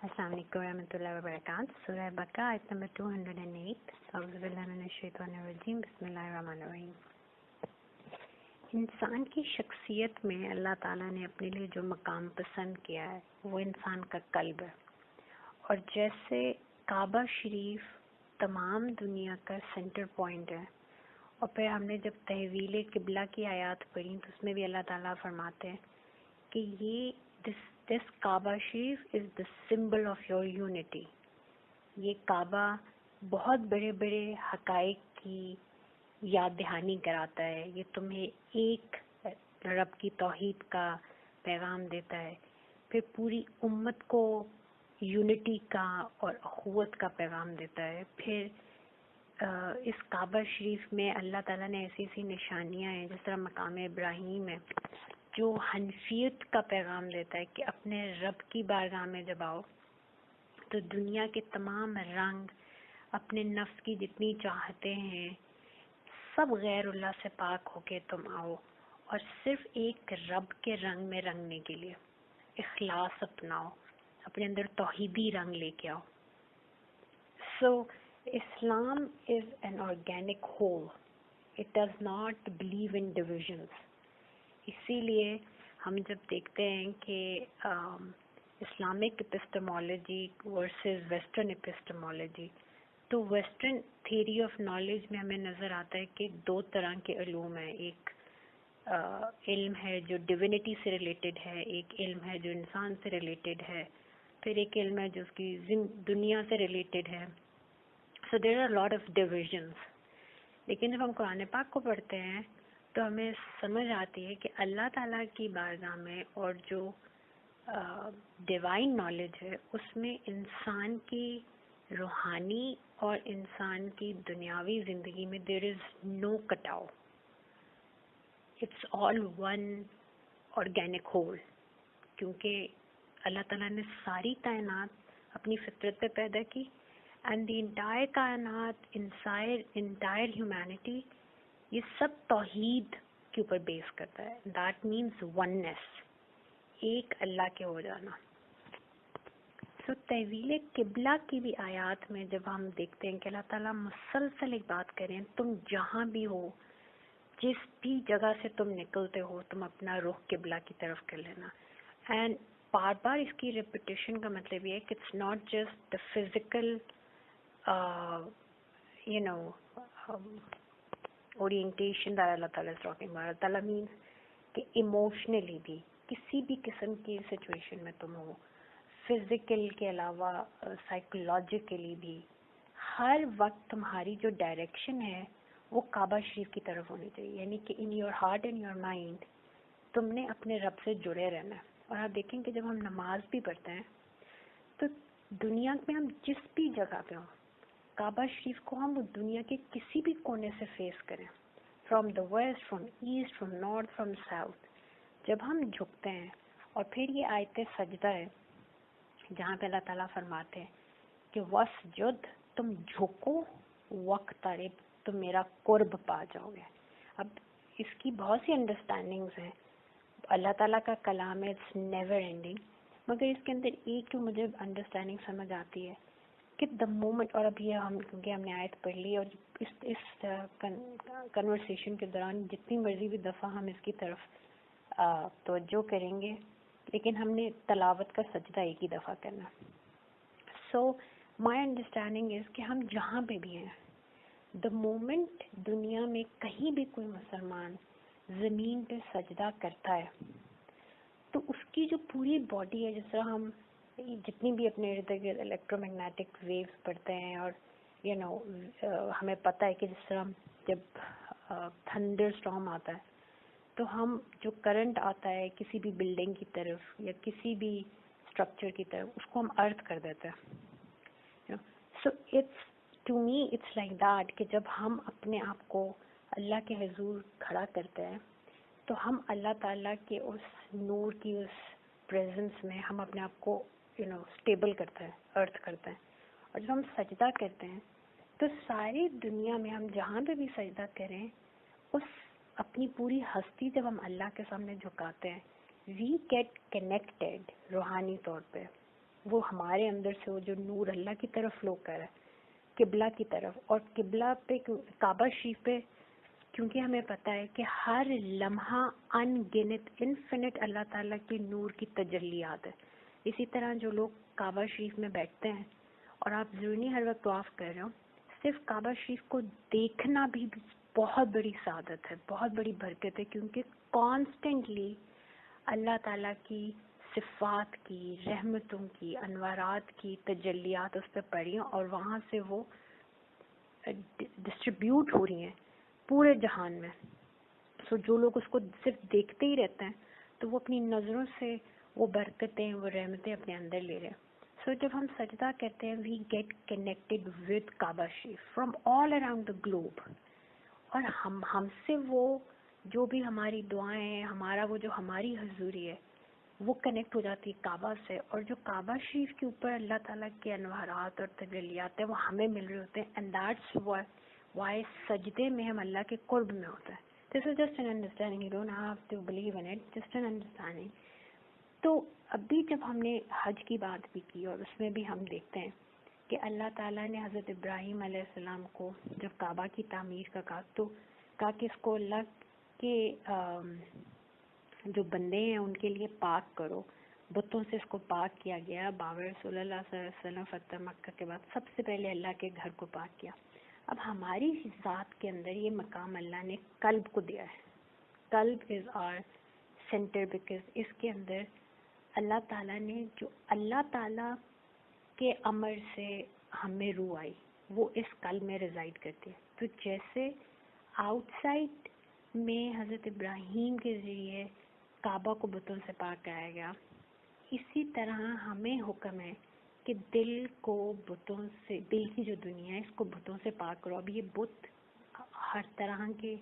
السلام علیکم ورحمۃ اللہ وبرکاتہ۔ سورہ بقرہ آیت نمبر 208۔ اعوذ باللہ من الشیطان الرجیم، بسم اللہ الرحمن الرحیم۔ انسان کی شخصیت میں اللہ تعالیٰ نے اپنے لیے جو مقام پسند کیا ہے وہ انسان کا قلب ہے، اور جیسے کعبہ شریف تمام دنیا کا سینٹر پوائنٹ ہے، اور پھر ہم نے جب تحویل قبلہ کی آیات پڑھی تو اس میں بھی اللہ تعالیٰ فرماتے ہیں کہ یہ this Kaaba Sharif is the symbol of your unity۔ یہ کعبہ بہت بڑے بڑے حقائق کی یاد دہانی کراتا ہے، یہ تمہیں ایک رب کی توحید کا پیغام دیتا ہے، پھر پوری امت کو یونٹی کا اور اخوت کا پیغام دیتا ہے۔ پھر اس کعبہ شریف میں اللہ تعالیٰ نے ایسی ایسی نشانیاں ہیں، جس طرح مقام ابراہیم ہے جو حنفیت کا پیغام دیتا ہے کہ اپنے رب کی بارگاہ میں جب آؤ تو دنیا کے تمام رنگ، اپنے نفس کی جتنی چاہتے ہیں، سب غیر اللہ سے پاک ہو کے تم آؤ، اور صرف ایک رب کے رنگ میں رنگنے کے لیے اخلاص اپناؤ، اپنے اندر توحیدی رنگ لے کے آؤ۔ So Islam is an organic whole, it does not believe in divisions. اسی لیے ہم جب دیکھتے ہیں کہ Islamic epistemology versus western epistemology, تو ویسٹرن تھیوری آف نالج میں ہمیں نظر آتا ہے کہ دو طرح کے علوم ہیں، ایک علم ہے جو ڈیوینٹی سے ریلیٹڈ ہے، ایک علم ہے جو انسان سے ریلیٹڈ ہے، پھر ایک علم ہے جو اس کی دنیا سے ریلیٹڈ ہے۔ So there are lot of divisions. لیکن جب ہم قرآن پاک کو پڑھتے ہیں تو ہمیں سمجھ آتی ہے کہ اللہ تعالیٰ کی بارگاہ میں اور جو ڈیوائن نالج ہے اس میں انسان کی روحانی اور انسان کی دنیاوی زندگی میں دیر از نو کٹاؤ، it's all one organic whole, کیونکہ اللہ تعالیٰ نے ساری کائنات اپنی فطرت پہ پیدا کی، اینڈ دی انٹائر کائنات، انٹائر ہیومینٹی، یہ سب توحید کے اوپر بیس کرتا ہے۔ دیٹ مینس وننس، ایک اللہ کے ہو جانا۔ سو تحویل قبلہ کی بھی آیات میں جب ہم دیکھتے ہیں کہ اللہ تعالیٰ مسلسل ایک بات کریں، تم جہاں بھی ہو، جس بھی جگہ سے تم نکلتے ہو، تم اپنا رخ قبلہ کی طرف کر لینا۔ اینڈ بار بار اس کی ریپیٹیشن کا مطلب یہ ہے کہ it's not just the physical orientation that Allah تعالیٰ is talking about۔ اللہ تعالیٰ means کہ ایموشنلی بھی کسی بھی قسم کی سچویشن میں تم ہو، فزیکل کے علاوہ سائیکولوجیکلی بھی، ہر وقت تمہاری جو ڈائریکشن ہے وہ کعبہ شریف کی طرف ہونی چاہیے، یعنی کہ in your heart and your mind تم نے اپنے رب سے جڑے رہنا ہے۔ اور آپ دیکھیں کہ جب ہم نماز بھی پڑھتے ہیں تو دنیا میں ہم جس بھی جگہ پہ ہوں، کعبہ شریف کو ہم دنیا کے کسی بھی کونے سے فیس کریں، from the west, from east, from north, from south, جب ہم جھکتے ہیں، اور پھر یہ آیت سجدہ ہے جہاں پہ اللہ تعالیٰ فرماتے ہیں کہ وَاسْجُدْ، تم جھکو، وَاقْتَرِب، تم میرا قرب پا جاؤ گے۔ اب اس کی بہت سی انڈرسٹینڈنگز ہیں، اللہ تعالیٰ کا کلام ہے، اٹس نیور اینڈنگ، مگر اس کے اندر ایک جو مجھے انڈرسٹینڈنگ سمجھ آتی ہے کہ دا مومنٹ، اور ابھی کیونکہ ہم نے آیت پڑھ لی، اور اس کنورسیشن کے دوران جتنی مرضی بھی دفعہ ہم اس کی طرف توجہ کریں گے، لیکن ہم نے تلاوت کا سجدہ ایک ہی دفعہ کرنا۔ سو مائی انڈرسٹینڈنگ از کہ ہم جہاں پہ بھی ہیں، دا مومنٹ دنیا میں کہیں بھی کوئی مسلمان زمین پہ سجدہ کرتا ہے تو اس کی جو پوری باڈی ہے، جس طرح ہم جتنی بھی اپنے ارد گرد الیکٹرو میگنیٹک ویوز پڑھتے ہیں، اور ہمیں پتہ ہے کہ جس طرح جب تھنڈر اسٹارم آتا ہے تو ہم جو کرنٹ آتا ہے کسی بھی بلڈنگ کی طرف یا کسی بھی اسٹرکچر کی طرف، اس کو ہم ارتھ کر دیتے ہیں۔ So it's to me it's like that کہ جب ہم اپنے آپ کو اللہ کے حضور کھڑا کرتے ہیں تو ہم اللہ تعالیٰ کے اس نور کی اس پریزنس میں ہم اپنے آپ کو اسٹیبل کرتے ہیں، ارتھ کرتے ہیں۔ اور جب ہم سجدہ کرتے ہیں تو ساری دنیا میں ہم جہاں پہ بھی سجدہ کریں، اس اپنی پوری ہستی جب ہم اللہ کے سامنے جھکاتے ہیں، وی گیٹ کنیکٹیڈ روحانی طور پہ وہ ہمارے اندر سے وہ جو نور اللہ کی طرف فلو کر رہا ہے قبلہ کی طرف، اور قبلہ پہ کعبہ شریف پہ کیونکہ ہمیں پتہ ہے کہ ہر لمحہ ان گنت انفینٹ اللہ تعالیٰ کی نور کی تجلیات ہے. اسی طرح جو لوگ کعبہ شریف میں بیٹھتے ہیں، اور آپ ضرور نہیں ہر وقت طواف کر رہے ہو، صرف کعبہ شریف کو دیکھنا بھی بہت بڑی سعادت ہے، بہت بڑی برکت ہے، کیونکہ کانسٹنٹلی اللہ تعالیٰ کی صفات کی، رحمتوں کی، انوارات کی تجلیات اس پہ پڑی ہیں، اور وہاں سے وہ ڈسٹریبیوٹ ہو رہی ہیں پورے جہان میں. سو جو لوگ اس کو صرف دیکھتے ہی رہتے ہیں تو وہ اپنی نظروں سے وہ برکتیں، وہ رحمتیں اپنے اندر لے رہے ہیں. سو جب ہم سجدہ کرتے ہیں we get connected with Kaaba شریف from all around the globe, اور ہم سے وہ جو بھی ہماری دعائیں ہیں، ہمارا وہ جو ہماری حضوری ہے وہ کنیکٹ ہو جاتی ہے کعبہ سے، اور جو کعبہ شریف کے اوپر اللہ تعالیٰ کے انوارات اور تجلیات ہیں وہ ہمیں مل رہے ہوتے ہیں. اینڈ دیٹس وائی سجدے میں ہم اللہ کے قرب میں ہوتا ہے. This is just an understanding, you don't have to believe in it, just an understanding. تو ابھی جب ہم نے حج کی بات بھی کی، اور اس میں بھی ہم دیکھتے ہیں کہ اللہ تعالیٰ نے حضرت ابراہیم علیہ السلام کو جب کعبہ کی تعمیر کا کہا تو کہا کہ اس کو اللہ کے جو بندے ہیں ان کے لیے پاک کرو. بتوں سے اس کو پاک کیا گیا. بابر رسول اللہ صلی اللہ علیہ وسلم فتح مکہ کے بعد سب سے پہلے اللہ کے گھر کو پاک کیا. اب ہماری ذات کے اندر یہ مقام اللہ نے قلب کو دیا ہے. قلب از آر سینٹر، بیکاز اس کے اندر اللہ تعالیٰ نے جو اللہ تعالیٰ کے امر سے ہمیں روح آئی وہ اس قلب میں ریزائڈ کرتی ہے. تو جیسے آؤٹ سائڈ میں حضرت ابراہیم کے ذریعے کعبہ کو بتوں سے پاک کرایا گیا، اسی طرح ہمیں حکم ہے کہ دل کو بتوں سے، دل کی جو دنیا ہے اس کو بتوں سے پاک کرو. اب یہ بت ہر طرح کے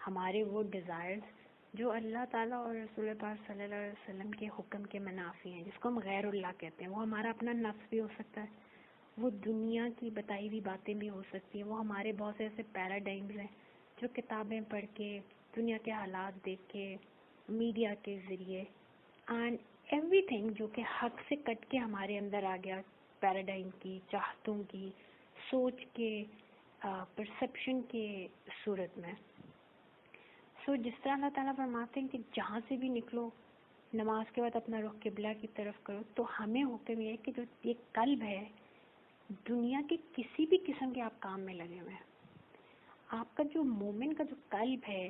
ہمارے وہ ڈیزائرز جو اللہ تعالیٰ اور رسول پاک صلی اللہ علیہ وسلم کے حکم کے منافی ہیں، جس کو ہم غیر اللہ کہتے ہیں، وہ ہمارا اپنا نفس بھی ہو سکتا ہے، وہ دنیا کی بتائی ہوئی باتیں بھی ہو سکتی ہیں، وہ ہمارے بہت سے ایسے پیراڈائمز ہیں جو کتابیں پڑھ کے، دنیا کے حالات دیکھ کے، میڈیا کے ذریعے، اینڈ ایوری تھنگ جو کہ حق سے کٹ کے ہمارے اندر آ گیا، پیراڈائم کی، چاہتوں کی، سوچ کے، پرسپشن کے صورت میں. سو جس طرح اللہ تعالیٰ فرماتے ہیں کہ جہاں سے بھی نکلو نماز کے بعد اپنا رخ قبلہ کی طرف کرو، تو ہمیں حکم یہ ہے کہ جو یہ قلب ہے، دنیا کے کسی بھی قسم کے آپ کام میں لگے ہوئے ہیں، آپ کا جو مومن کا جو قلب ہے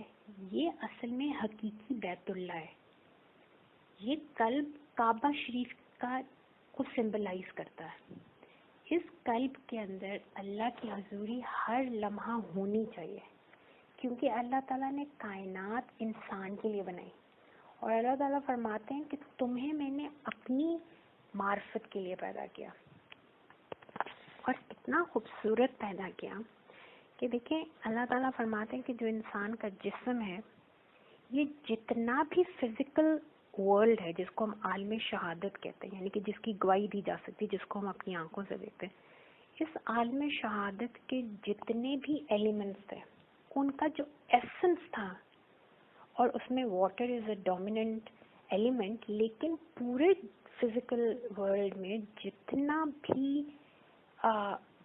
یہ اصل میں حقیقی بیت اللہ ہے. یہ قلب کعبہ شریف کو سمبلائز کرتا ہے. اس قلب کے اندر اللہ کی حضوری ہر لمحہ ہونی چاہیے، کیونکہ اللہ تعالیٰ نے کائنات انسان کے لیے بنائی، اور اللہ تعالیٰ فرماتے ہیں کہ تمہیں میں نے اپنی معرفت کے لیے پیدا کیا. اور اتنا خوبصورت پیدا کیا کہ دیکھیں اللہ تعالیٰ فرماتے ہیں کہ جو انسان کا جسم ہے، یہ جتنا بھی فزیکل ورلڈ ہے جس کو ہم عالم شہادت کہتے ہیں، یعنی کہ جس کی گواہی دی جا سکتی، جس کو ہم اپنی آنکھوں سے دیکھتے ہیں، اس عالم شہادت کے جتنے بھی ایلیمنٹس تھے ان کا جو ایسنس تھا، اور اس میں water is a dominant element, لیکن پورے فزیکل ورلڈ میں جتنا بھی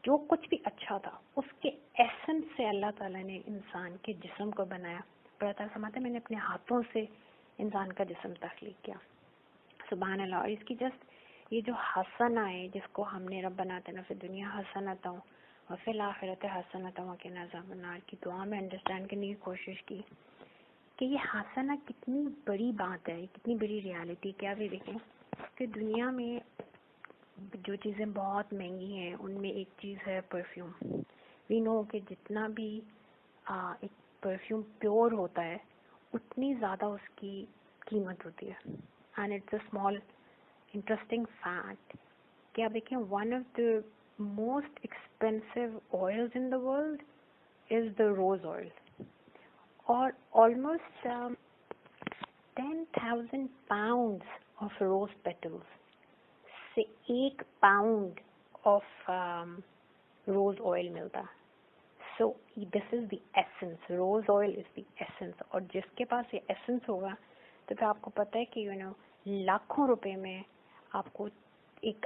جو کچھ بھی اچھا تھا اس کے ایسنس سے اللہ تعالیٰ نے انسان کے جسم کو بنایا. اللہ تعالیٰ فرماتے ہیں میں نے اپنے ہاتھوں سے انسان کا جسم تخلیق کیا. سبحان اللہ. اور اس کی جسٹ یہ جو حسنہ ہے جس کو ہم نے ربنا آتنا فی الدنیا حسنۃ وفی الآخرۃ حسنۃ وقنا عذاب النار کی دعا میں انڈرسٹینڈ کرنے کی کوشش کی کہ یہ حسنہ کتنی بڑی بات ہے، کتنی بڑی ریالٹی. کیا بھی دیکھیں کہ دنیا میں جو چیزیں بہت مہنگی ہیں ان میں ایک چیز ہے پرفیوم. وی نو کہ جتنا بھی ایک پرفیوم پیور ہوتا ہے اتنی زیادہ اس کی قیمت ہوتی ہے. And it's a small interesting fact کہ آپ دیکھیں one of the most expensive oils in the world is the rose oil, اور almost 10,000 pounds of rose petals سے 1 pound آف روز آئل ملتا. So this is the essence, rose oil is the essence. اور جس کے پاس یہ essence ہوگا تو پھر آپ کو پتہ ہے کہ لاکھوں روپے میں آپ کو ایک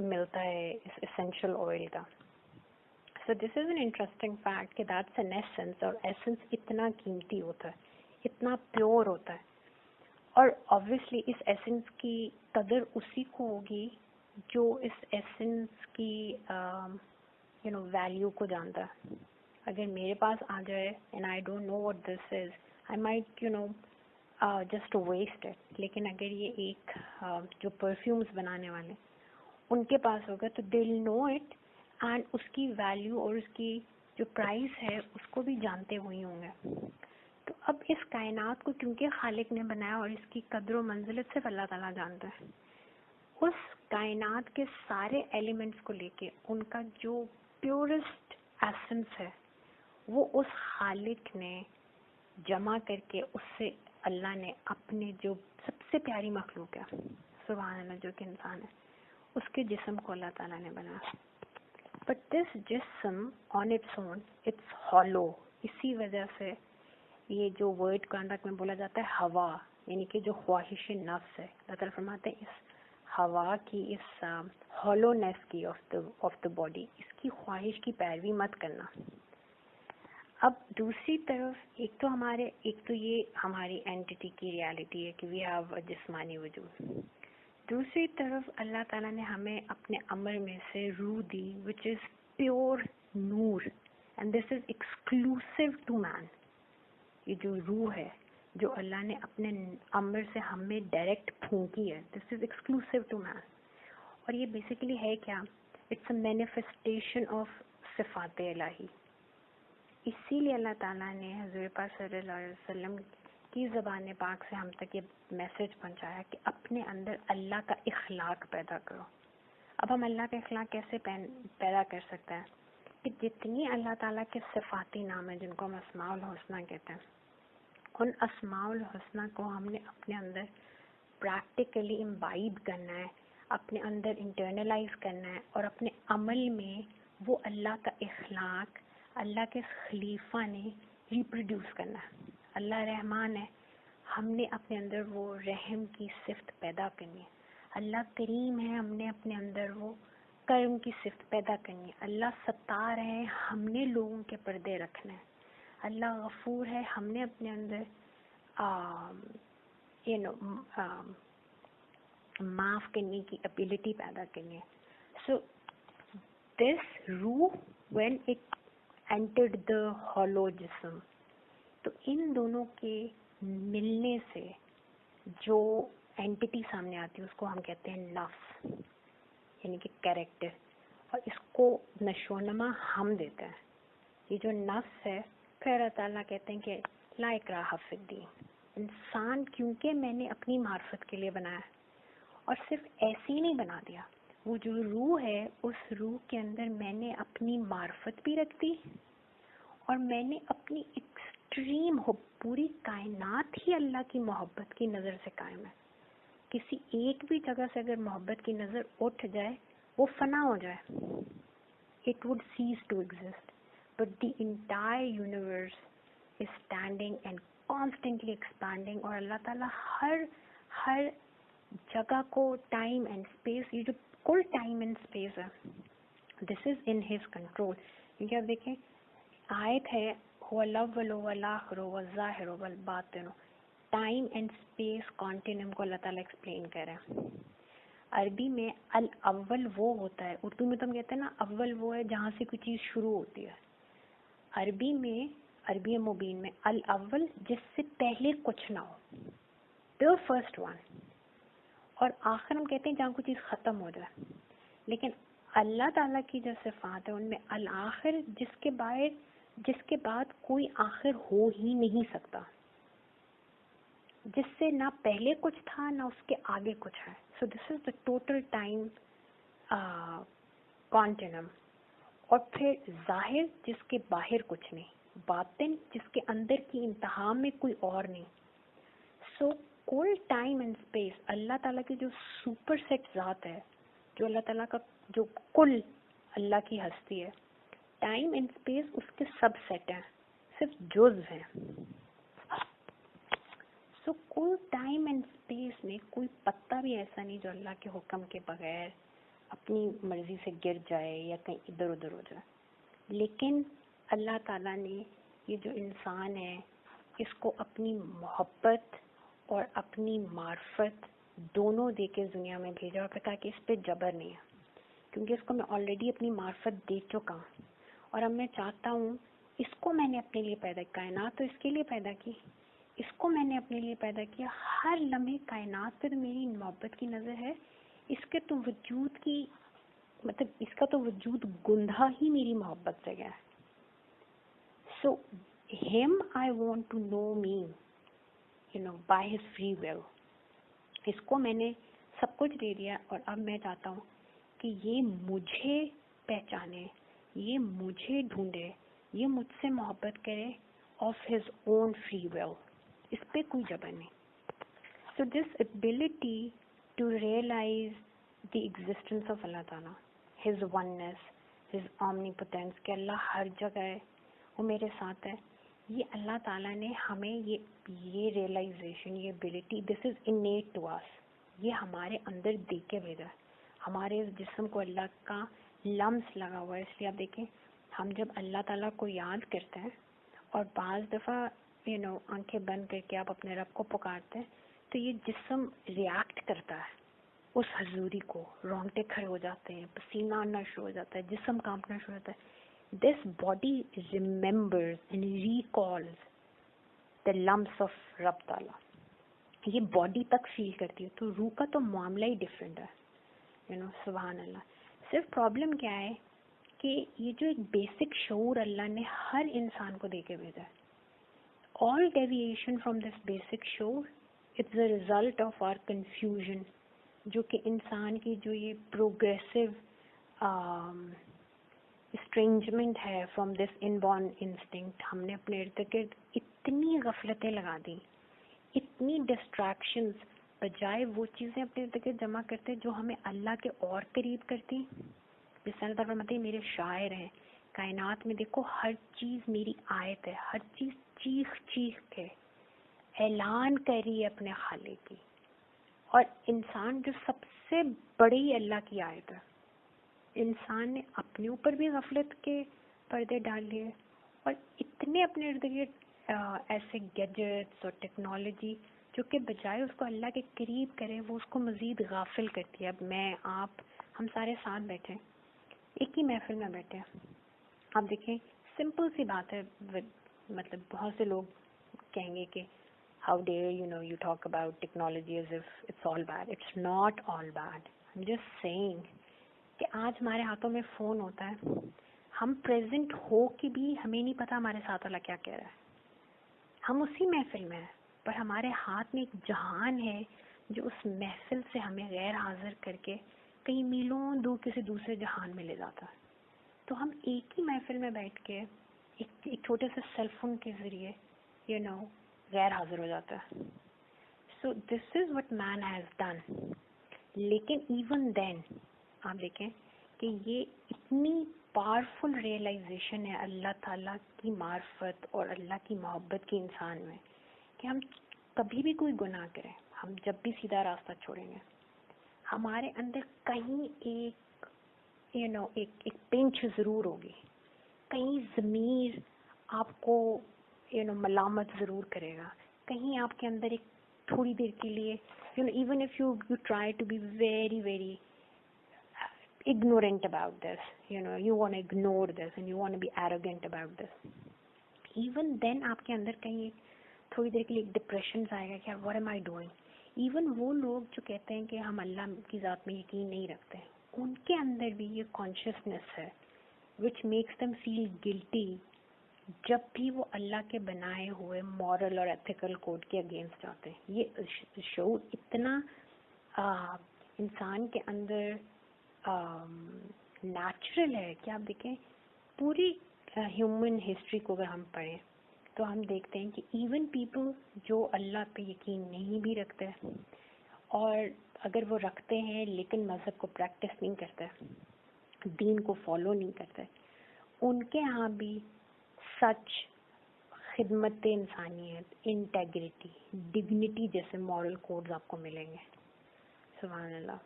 ملتا ہے اس essential oil کا. So this is an interesting fact کہ that's an essence, اور essence اتنا قیمتی ہوتا ہے, اتنا پیور ہوتا ہے, اور obviously اس essence کی قدر اسی کو ہوگی جو اس essence کی value کو جانتا ہے. اگر میرے پاس آ جائے and I don't know what this is, I might just waste it. لیکن اگر یہ ایک جو پرفیومز بنانے والے ان کے پاس ہوگا تو they'll know it, اینڈ اس کی ویلیو اور اس کی جو پرائز ہے اس کو بھی جانتے ہوئی ہوں گے. تو اب اس کائنات کو کیونکہ خالق نے بنایا اور اس کی قدر و منزلت صرف اللہ تعالیٰ جانتا ہے, اس کائنات کے سارے ایلیمنٹس کو لے کے ان کا جو پیورسٹ ایسنس ہے وہ اس خالق نے جمع کر کے اس سے اللہ نے اپنے جو سب سے پیاری مخلوق ہے سبحان اللہ جو کہ انسان ہے اس کے جسم کو اللہ تعالیٰ نے بنایا. But this جسم on its own, it's hollow. اسی وجہ سے یہ جو ورڈ کانٹیکٹ میں بولا جاتا ہے ہوا, یعنی کہ جو خواہش نفس ہے, اللہ تعالیٰ فرماتے ہیں اس ہوا کی, اس ہالونیس کی آف دا باڈی, اس کی خواہش کی پیروی مت کرنا. اب دوسری طرف ایک تو یہ ہماری اینٹیٹی کی ریالٹی ہے کہ وی ہیو اے جسمانی وجود. دوسری طرف اللہ تعالیٰ نے ہمیں اپنے امر میں سے روح دی وچ از پیور نور, and this is exclusive to man. یہ جو روح ہے جو اللہ نے اپنے امر سے ہمیں ڈائریکٹ پھونکی ہے, دس از ایکسکلوسیو ٹو مین. اور یہ بیسیکلی ہے کیا؟ اٹس اے مینیفیسٹیشن آف صفات الہی. اسی لیے اللہ تعالیٰ نے حضور پاک صلی اللہ علیہ وسلم کی زبان پاک سے ہم تک یہ میسج پہنچایا کہ اپنے اندر اللہ کا اخلاق پیدا کرو. اب ہم اللہ کا اخلاق کیسے پیدا کر سکتے ہیں؟ کہ جتنی اللہ تعالیٰ کے صفاتی نام ہیں جن کو ہم اسماء الحسنہ کہتے ہیں, ان اسماء الحسنہ کو ہم نے اپنے اندر پریکٹیکلی امبائب کرنا ہے, اپنے اندر انٹرنلائز کرنا ہے, اور اپنے عمل میں وہ اللہ کا اخلاق اللہ کے خلیفہ نے ریپروڈیوس کرنا ہے. اللہ رحمان ہے, ہم نے اپنے اندر وہ رحم کی صفت پیدا کرنی ہے. اللہ کریم ہے, ہم نے اپنے اندر وہ کرم کی صفت پیدا کرنی ہے. اللہ ستار ہے, ہم نے لوگوں کے پردے رکھنا ہے. اللہ غفور ہے, ہم نے اپنے اندر معاف کرنے کی ابیلٹی پیدا کرنی ہے. سو دس روح when it entered the hollow جسم, تو ان دونوں کے ملنے سے جو اینٹیٹی سامنے آتی ہے اس کو ہم کہتے ہیں نفس, یعنی کہ کیریکٹر, اور اس کو نشو و نما ہم دیتے ہیں. یہ جو نفس ہے, پھر اللہ تعالیٰ کہتے ہیں کہ لا اکراہ فی الدین, انسان کیونکہ میں نے اپنی معرفت کے لیے بنایا, اور صرف ایسے ہی نہیں بنا دیا, وہ جو روح ہے اس روح کے اندر میں نے اپنی معرفت بھی رکھ دی, اور میں نے اپنی ایکسٹریم پوری کائنات ہی اللہ کی محبت کی نظر سے قائم ہے. کسی ایک بھی جگہ سے اگر محبت کی نظر اٹھ جائے وہ فنا ہو جائے, it would cease to exist. But the entire universe is standing and constantly expanding, اور اللہ تعالیٰ ہر جگہ کو ٹائم اینڈ اسپیس, یہ جو کل ٹائم اینڈ اسپیس ہے this is in his control. کیونکہ اب دیکھیں آیت ہے هو الاول والآخر والظاہر والباطن, ٹائم اینڈ اسپیس کانٹینم کو اللہ تعالیٰ ایکسپلین کر رہے ہیں. عربی میں الاول وہ ہوتا ہے, اردو میں تو ہم کہتے ہیں نا اول وہ ہے جہاں سے کوئی چیز شروع ہوتی ہے. عربی میں, عربی مبین میں الاول جس سے پہلے کچھ نہ ہو, the first one, اور آخر ہم کہتے ہیں جہاں کوئی چیز ختم ہو جائے. لیکن اللہ تعالیٰ کی جو صفات ہے ان میں الآخر جس کے بعد کوئی آخر ہو ہی نہیں سکتا, جس سے نہ پہلے کچھ تھا نہ اس کے آگے کچھ ہے. So this is the total time کانٹینم. اور پھر ظاہر جس کے باہر کچھ نہیں, باطن جس کے اندر کی انتہا میں کوئی اور نہیں. سو کل ٹائم اینڈ اسپیس اللہ تعالیٰ کی جو سپر سیٹ ذات ہے, جو اللہ تعالیٰ کا جو کل اللہ کی ہستی ہے, ٹائم اینڈ اسپیس اس کے سب سیٹ ہیں, صرف جز ہیں. سو کوئی ٹائم اینڈ اسپیس میں کوئی پتا بھی ایسا نہیں جو اللہ کے حکم کے بغیر اپنی مرضی سے گر جائے یا کہیں ادھر ادھر ہو جائے. لیکن اللہ تعالیٰ نے یہ جو انسان ہے اس کو اپنی محبت اور اپنی معرفت دونوں دے کے دنیا میں بھیجا اور پھر کہا کہ اس پہ جبر نہیں ہے, کیونکہ اس کو میں آلریڈی اپنی معرفت دے چکا ہوں اور اب میں چاہتا ہوں اس کو میں نے اپنے لیے پیدا کیا. کائنات تو اس کے لیے پیدا کی, اس کو میں نے اپنے لیے پیدا کیا. ہر لمحے کائنات پہ تو میری محبت کی نظر ہے. اس کے تو وجود کی مطلب اس کا تو وجود گندھا ہی میری محبت سے گیا ہے. سو him I want to know me, by his free will. اس کو میں نے سب کچھ دے دیا اور اب میں چاہتا ہوں کہ یہ مجھے پہچانے, یہ مجھے ڈھونڈے, یہ مجھ سے محبت کرے of his own free will. اس پہ کوئی جبر نہیں. So this ability to realize the existence of Allah Ta'ala, his oneness, his omnipotence, کہ اللہ ہر جگہ ہے, وہ میرے ساتھ ہے, یہ اللہ تعالیٰ نے ہمیں یہ ریئلائزیشن, یہ ability, this is innate to us, یہ ہمارے اندر دے کے بھیجا ہے. ہمارے اس جسم کو اللہ کا لمس لگا ہوا ہے. اس لیے آپ دیکھیں ہم جب اللہ تعالیٰ کو یاد کرتے ہیں اور بعض دفعہ آنکھیں بند کر کے آپ اپنے رب کو پکارتے ہیں تو یہ جسم ریاکٹ کرتا ہے اس حضوری کو, رونگٹے کھڑے ہو جاتے ہیں, پسینہ آنا شروع ہو جاتا ہے, جسم کانپنا شروع ہوتا ہے. This body remembers and recalls the lumps of رب تعالیٰ. یہ باڈی تک فیل کرتی ہے. تو روح کا تو معاملہ ہی ڈفرینٹ ہے. سبحان اللہ. صرف پرابلم کیا ہے کہ یہ جو ایک بیسک شعور اللہ نے ہر انسان کو دے کے بھیجا ہے, all deviation from this basic شعور it's the result of our confusion, جو کہ انسان کی جو یہ progressive estrangement ہے from this inborn instinct. ہم نے اپنے ارد گرد اتنی غفلتیں لگا دی, اتنی ڈسٹریکشنز, بجائے وہ چیزیں اپنے ارد گرد جمع کرتے جو ہمیں اللہ کے اور قریب کرتی. جس طرح فرماتے ہیں میرے شاعر ہیں, کائنات میں دیکھو ہر چیز میری آیت ہے, ہر چیز چیخ چیخ کے اعلان کری اپنے خالق کی. اور انسان جو سب سے بڑی اللہ کی آیت ہے, انسان نے اپنے اوپر بھی غفلت کے پردے ڈال لیے اور اتنے اپنے ارد گرد ایسے گیجٹس اور ٹیکنالوجی جو کہ بجائے اس کو اللہ کے قریب کرے وہ اس کو مزید غافل کرتی ہے. اب میں آپ ہم سارے ساتھ بیٹھے, ایک ہی محفل میں بیٹھے, آپ دیکھیں سمپل سی بات ہے, مطلب بہت سے لوگ کہیں گے کہ how dare you talk about technology as if it's all bad. It's not all bad. I'm just saying کہ آج ہمارے ہاتھوں میں فون ہوتا ہے, ہم پریزنٹ ہو کے بھی ہمیں نہیں پتا ہمارے ساتھ والا کیا کہہ رہا ہے. ہم اسی محفل میں ہیں پر ہمارے ہاتھ میں ایک جہان ہے جو اس محفل سے ہمیں غیر حاضر کر کے کئی میلوں دور کسی دوسرے جہان میں لے جاتا ہے. تو ہم ایک ہی محفل میں بیٹھ کے ایک چھوٹے سے سیل فون کے ذریعے غیر حاضر ہو جاتا ہے. So this is what man has done. لیکن ایون دین آپ دیکھیں کہ یہ اتنی پاورفل ریئلائزیشن ہے اللہ تعالیٰ کی معرفت اور اللہ کی محبت کی انسان میں کہ ہم کبھی بھی کوئی گناہ کریں, ہم جب بھی سیدھا راستہ چھوڑیں گے ہمارے اندر کہیں ایک پنچ ضرور ہوگی, کہیں ضمیر آپ کو ملامت ضرور کرے گا, کہیں آپ کے اندر ایک تھوڑی دیر کے لیے even if you try to be very very ignorant about this, you want to ignore this and you want to be arrogant about this, even then آپ کے اندر کہیں تھوڑی دیر کے لیے ایک ڈپریشن آئے گا کہ what am I doing. Even وہ لوگ جو کہتے ہیں کہ ہم اللہ کی ذات میں یقین نہیں رکھتے, ان کے اندر بھی یہ کانشیسنیس ہے which makes them feel guilty جب بھی وہ اللہ کے بنائے ہوئے مورل اور ایتھیکل کوڈ کے اگینسٹ جاتے ہیں. یہ شعور اتنا انسان کے اندر نیچرل ہے کہ آپ دیکھیں پوری ہیومن ہسٹری کو اگر ہم پڑھیں تو ہم دیکھتے ہیں کہ ایون پیپل جو اللہ پہ یقین نہیں بھی رکھتے اور اگر وہ رکھتے ہیں لیکن مذہب کو پریکٹس نہیں کرتے, دین کو فالو نہیں کرتے, ان کے ہاں بھی سچ, خدمت انسانیت, انٹیگریٹی, ڈگنیٹی جیسے مورل کوڈز آپ کو ملیں گے. سبحان اللہ.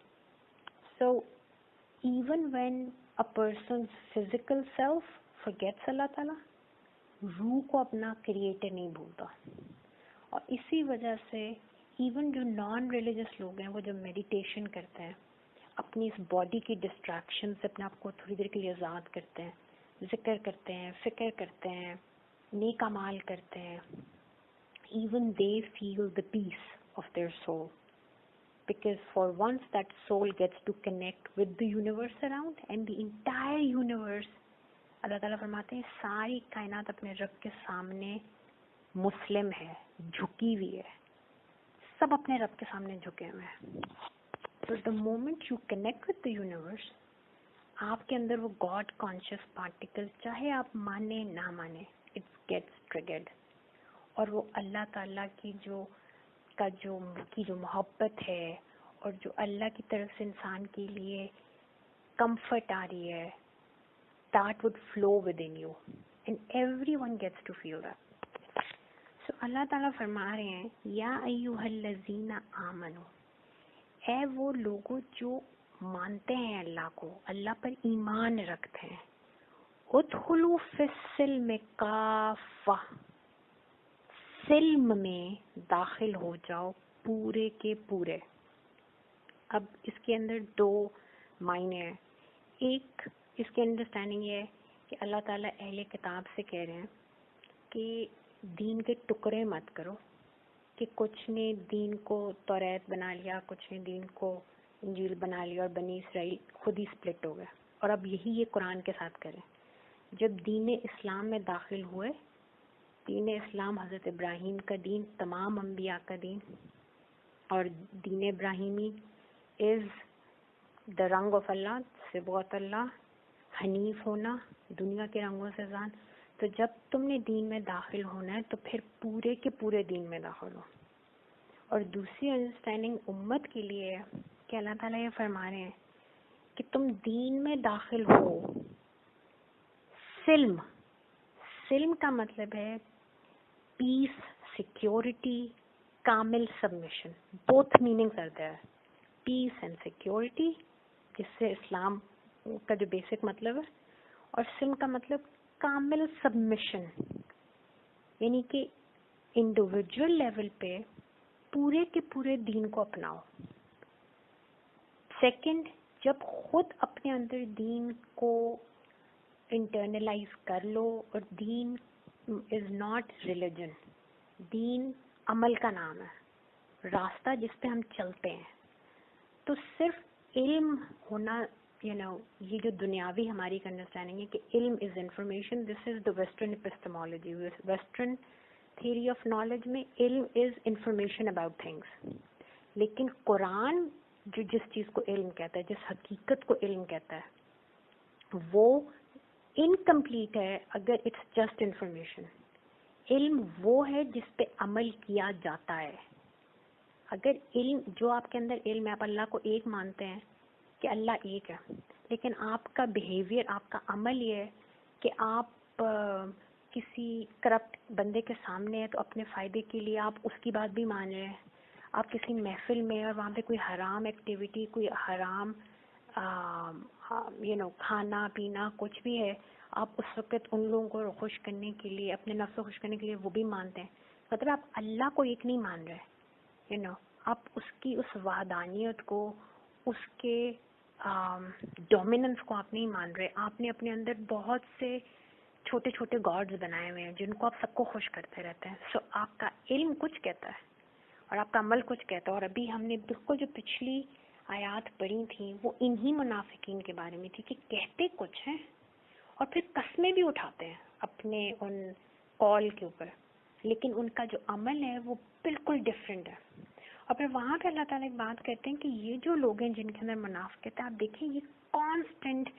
So even when a person's physical self forgets اللہ تعالیٰ, روح کو اپنا کریٹر نہیں بھولتا. اور اسی وجہ سے ایون جو نان ریلیجس لوگ ہیں وہ جب میڈیٹیشن کرتے ہیں, اپنی اس باڈی کی ڈسٹریکشن سے اپنے آپ کو تھوڑی دیر کے لیے آزاد کرتے ہیں, ذکر کرتے ہیں, فکر کرتے ہیں, نیک اعمال کرتے ہیں, even they feel the peace of their soul, because for once that soul gets to connect with the universe around, and the entire universe, اللہ تعالیٰ فرماتے ہیں ساری کائنات اپنے رب کے سامنے مسلم ہے, جھکی ہوئی ہے, سب اپنے رب کے سامنے جھکے ہوئے ہیں. So the moment you connect with the universe, آپ کے اندر وہ گاڈ کانشیس پارٹیکل, چاہے آپ مانے نہ مانے, it gets triggered, اور وہ اللہ تعالیٰ کی جو محبت ہے اور جو اللہ کی طرف سے انسان کے لیے کمفرٹ آ رہی ہے, that would flow within you and everyone gets to feel that. So اللہ تعالیٰ فرما رہے ہیں یا ایھا الذین آمنو, اے وہ لوگوں جو مانتے ہیں اللہ کو, اللہ پر ایمان رکھتے ہیں, ادخلوا فی السلم کافہ, سلم میں داخل ہو جاؤ پورے کے پورے. اب اس کے اندر دو معنی ہیں. ایک اس کی انڈرسٹینڈنگ یہ ہے کہ اللہ تعالیٰ اہل کتاب سے کہہ رہے ہیں کہ دین کے ٹکڑے مت کرو, کہ کچھ نے دین کو توریت بنا لیا, کچھ نے دین کو انجیل بنا لیا, اور بنی اسرائیل خود ہی سپلٹ ہو گئے. اور اب یہی یہ قرآن کے ساتھ کریں. جب دین اسلام میں داخل ہوئے, دین اسلام حضرت ابراہیم کا دین, تمام انبیاء کا دین, اور دین ابراہیمی از دا رنگ آف اللہ, صبغت اللہ, حنیف ہونا, دنیا کے رنگوں سے آزاد. تو جب تم نے دین میں داخل ہونا ہے تو پھر پورے کے پورے دین میں داخل ہو. اور دوسری انڈرسٹینڈنگ امت کے لیے ہے کہ اللہ تعالیٰ یہ فرما رہے ہیں کہ تم دین میں داخل ہو. سلم کا مطلب ہے پیس, سیکیورٹی, کامل submission. Both meanings are there, peace and security, جس سے اسلام کا جو بیسک مطلب ہے, اور سلم کا مطلب کامل سبمیشن, یعنی کہ انڈیویجول لیول پہ پورے کے پورے دین کو اپناؤ. سیکنڈ, جب خود اپنے اندر دین کو انٹرنلائز کر لو, اور دین از ناٹ ریلیجن, دین عمل کا نام ہے, راستہ جس پہ ہم چلتے ہیں. تو صرف علم ہونا, یہ جو دنیاوی ہماری انڈرسٹینڈنگ ہے کہ علم is information, this is the western epistemology, western theory of knowledge میں علم از انفارمیشن اباؤٹ تھنگس. لیکن قرآن جو جس چیز کو علم کہتا ہے, جس حقیقت کو علم کہتا ہے, وہ انکمپلیٹ ہے اگر اٹس جسٹ انفارمیشن. علم وہ ہے جس پہ عمل کیا جاتا ہے. اگر علم جو آپ کے اندر علم ہے, آپ اللہ کو ایک مانتے ہیں کہ اللہ ایک ہے, لیکن آپ کا بیہیویئر, آپ کا عمل یہ ہے کہ آپ کسی کرپٹ بندے کے سامنے ہیں تو اپنے فائدے کے لیے آپ اس کی بات بھی مان رہے ہیں. آپ کسی محفل میں اور وہاں پہ کوئی حرام ایکٹیویٹی, کوئی حرام کھانا پینا کچھ بھی ہے, آپ اس وقت ان لوگوں کو خوش کرنے کے لیے, اپنے نفس کو خوش کرنے کے لیے وہ بھی مانتے ہیں. مطلب آپ اللہ کو ایک نہیں مان رہے, آپ اس کی اس وحدانیت کو, اس کے ڈومیننس کو آپ نہیں مان رہے. آپ نے اپنے اندر بہت سے چھوٹے چھوٹے گاڈز بنائے ہوئے ہیں جن کو آپ سب کو خوش کرتے رہتے ہیں. سو آپ کا علم کچھ کہتا ہے اور آپ کا عمل کچھ کہتا ہے. اور ابھی ہم نے بالکل جو پچھلی آیات پڑھی تھیں وہ انہی منافقین کے بارے میں تھی کہ کہتے کچھ ہیں اور پھر قسمیں بھی اٹھاتے ہیں اپنے ان قول کے اوپر, لیکن ان کا جو عمل ہے وہ بالکل ڈفرینٹ ہے. اور پھر وہاں پہ اللہ تعالیٰ ایک بات کہتے ہیں کہ یہ جو لوگ ہیں جن کے اندر منافقت ہے, آپ دیکھیں یہ کانسٹنٹ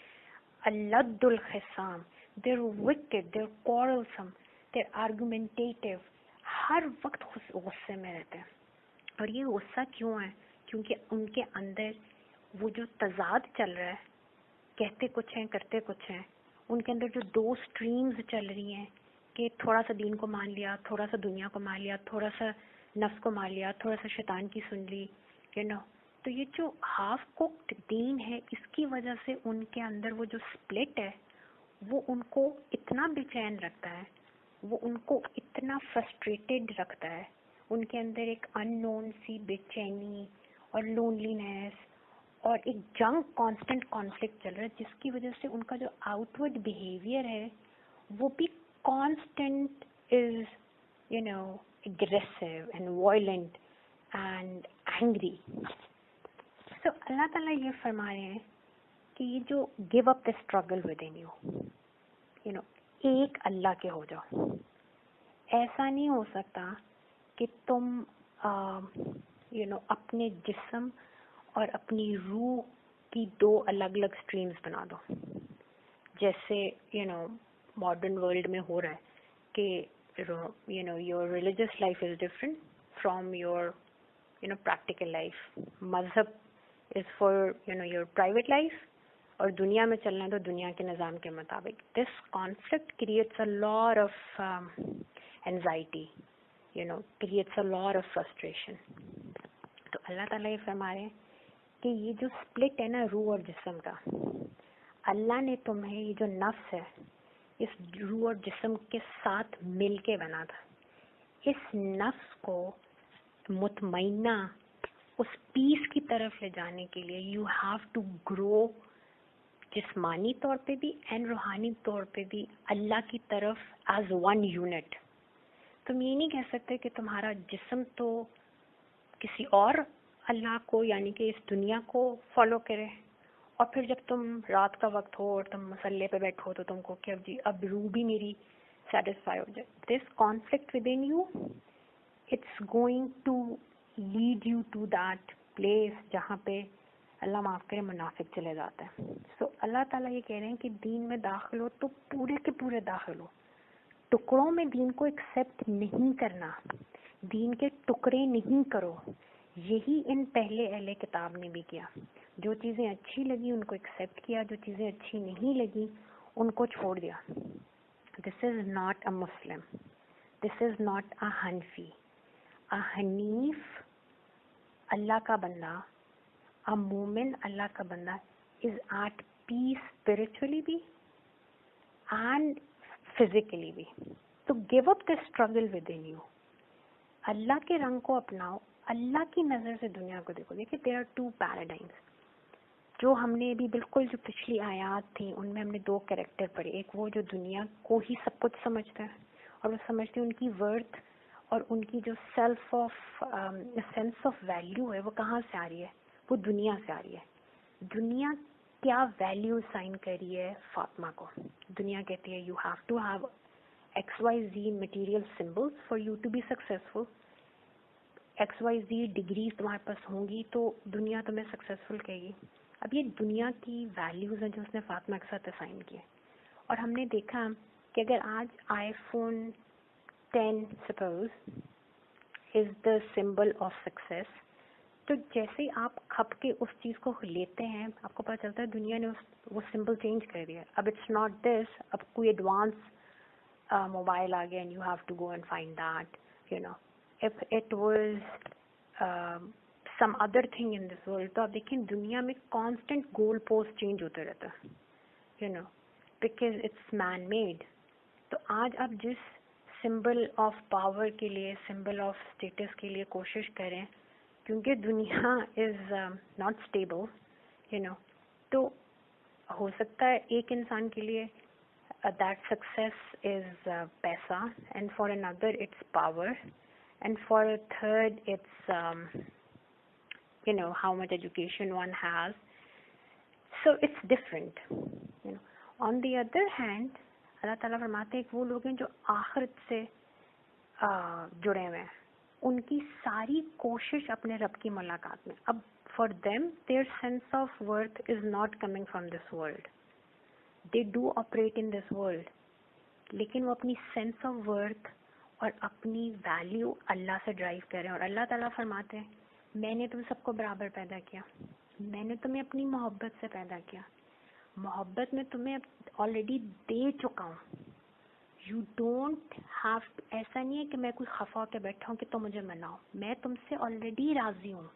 اللد الخصام, they're wicked, they're quarrelsome, they're argumentative, ہر وقت غصے میں رہتے ہیں. اور یہ غصہ کیوں ہے؟ کیونکہ ان کے اندر وہ جو تضاد چل رہا ہے, کہتے کچھ ہیں کرتے کچھ ہیں, ان کے اندر جو دو سٹریمز چل رہی ہیں, کہ تھوڑا سا دین کو مان لیا, تھوڑا سا دنیا کو مان لیا, تھوڑا سا نفس کو مان لیا, تھوڑا سا شیطان کی سن لی, تو یہ جو ہاف کوکڈ دین ہے, اس کی وجہ سے ان کے اندر وہ جو سپلٹ ہے وہ ان کو اتنا بے چین رکھتا ہے, وہ ان کو اتنا فرسٹریٹڈ رکھتا ہے, ان کے اندر ایک ان نون سی بے چینی اور لونلینس اور ایک جنگ کانسٹنٹ کانفلکٹ چل رہا ہے, جس کی وجہ سے ان کا جو آؤٹ ورڈ بیہیویئر ہے وہ بھی constant is aggressive and violent and angry. تو اللہ تعالیٰ یہ فرما رہے ہیں کہ یہ جو give up the struggle within you ایک اللہ کے ہو جاؤ. ایسا نہیں ہو سکتا کہ تم اپنے جسم اور اپنی روح کی دو الگ الگ اسٹریمز بنا دو, جیسے ماڈرن ورلڈ میں ہو رہا ہے کہ your religious life is different from your practical life. مذہب is for your private life, اور دنیا میں چلنا ہے تو دنیا کے نظام کے مطابق. This conflict creates a lot of anxiety, creates a lot of frustration. تو اللہ تعالیٰ یہ فرما رہے ہیں کہ یہ جو سپلٹ ہے نا روح اور جسم کا, اللہ نے تمہیں یہ جو نفس ہے اس روح اور جسم کے ساتھ مل کے بنا تھا. اس نفس کو مطمئنہ اس پیس کی طرف لے جانے کے لیے یو ہیو ٹو گرو جسمانی طور پہ بھی اینڈ روحانی طور پہ بھی اللہ کی طرف ایز ون یونٹ. تم یہ نہیں کہہ سکتے کہ تمہارا جسم تو کسی اور اللہ کو یعنی کہ اس دنیا کو فالو کرے, اور پھر جب تم رات کا وقت ہو اور تم مسلح پہ بیٹھو تو تم کو کہ اب روح بھی میری سیٹسفائی ہو جائے. This conflict within you, it's going to lead you to that place جہاں پہ اللہ معاف کرے منافق چلے جاتے ہیں. سو اللہ تعالیٰ یہ کہہ رہے ہیں کہ دین میں داخل ہو تو پورے کے پورے داخل ہو. ٹکڑوں میں دین کو ایکسیپٹ نہیں کرنا, دین کے ٹکڑے نہیں کرو. یہی ان پہلے اہل کتاب نے بھی کیا. جو چیزیں اچھی لگی ان کو ایکسیپٹ کیا, جو چیزیں اچھی نہیں لگی ان کو چھوڑ دیا. This is not a Muslim, this is not a حنفی. اے حنیف اللہ کا بندہ, اے مومن اللہ کا بندہ از ایٹ پیس اسپرچولی بھی اینڈ فزیکلی بھی. تو give up the struggle within you. اللہ کے رنگ کو اپناؤ, اللہ کی نظر سے دنیا کو دیکھو. دیکھیں دیر آر ٹو پیراڈائمس. جو ہم نے ابھی بالکل جو پچھلی آیات تھیں ان میں ہم نے دو کریکٹر پڑھے. ایک وہ جو دنیا کو ہی سب کچھ سمجھتا ہے اور وہ سمجھتے ہیں ان کی ورتھ اور ان کی جو سینس آف ویلیو ہے وہ کہاں سے آ رہی ہے, وہ دنیا سے آ رہی ہے. دنیا کیا ویلیو سائن کر رہی ہے فاطمہ کو. دنیا کہتی ہے you have to have XYZ material symbols for you to be successful. XYZ degrees تمہارے پاس ہوں گی تو دنیا تمہیں سکسیزفل کہے گی. اب یہ دنیا کی ویلیوز ہیں جو اس نے فاطمہ کے ساتھ اسائن کیے. اور ہم نے دیکھا کہ اگر آج آئی phone 10 suppose is the symbol of success, تو جیسے آپ کھپ کے اس چیز کو لیتے ہیں آپ کو پتہ چلتا ہے دنیا نے وہ سمبل چینج کر دیا. اب اٹس ناٹ دس, اب کوئی ایڈوانس موبائل آ گیا and you have to go and find that if it was some other thing in this world. تو آپ دیکھیں دنیا میں کانسٹنٹ گول پوسٹ چینج ہوتا رہتا ہے because it's man made. تو آج آپ جس سمبل آف پاور کے لیے, سمبل آف اسٹیٹس کے لیے کوشش کریں, کیونکہ دنیا از ناٹ اسٹیبل تو ہو سکتا ہے ایک انسان کے لیے that success is پیسہ, and for another it's power, and for a third it's how much education one has. So it's different. On the other hand, اللہ تعالیٰ فرماتے ہیں کہ وہ لوگ ہیں جو آخرت سے جڑے ہوئے ہیں, ان کی ساری کوشش اپنے رب کی ملاقات میں. اب for them their sense of worth is not coming from this world. They do operate in this world, لیکن وہ اپنی سینس آف ورتھ اور اپنی ویلیو اللہ سے ڈرائیو کر رہے ہیں. اور اللہ تعالیٰ فرماتے ہیں میں نے تم سب کو برابر پیدا کیا, میں نے تمہیں اپنی محبت سے پیدا کیا, محبت میں تمہیں آلریڈی دے چکا ہوں. یو ڈونٹ ہیو، ایسا نہیں ہے کہ میں کوئی خفا ہو کے بیٹھا ہوں کہ تم مجھے مناؤ، میں تم سے آلریڈی راضی ہوں.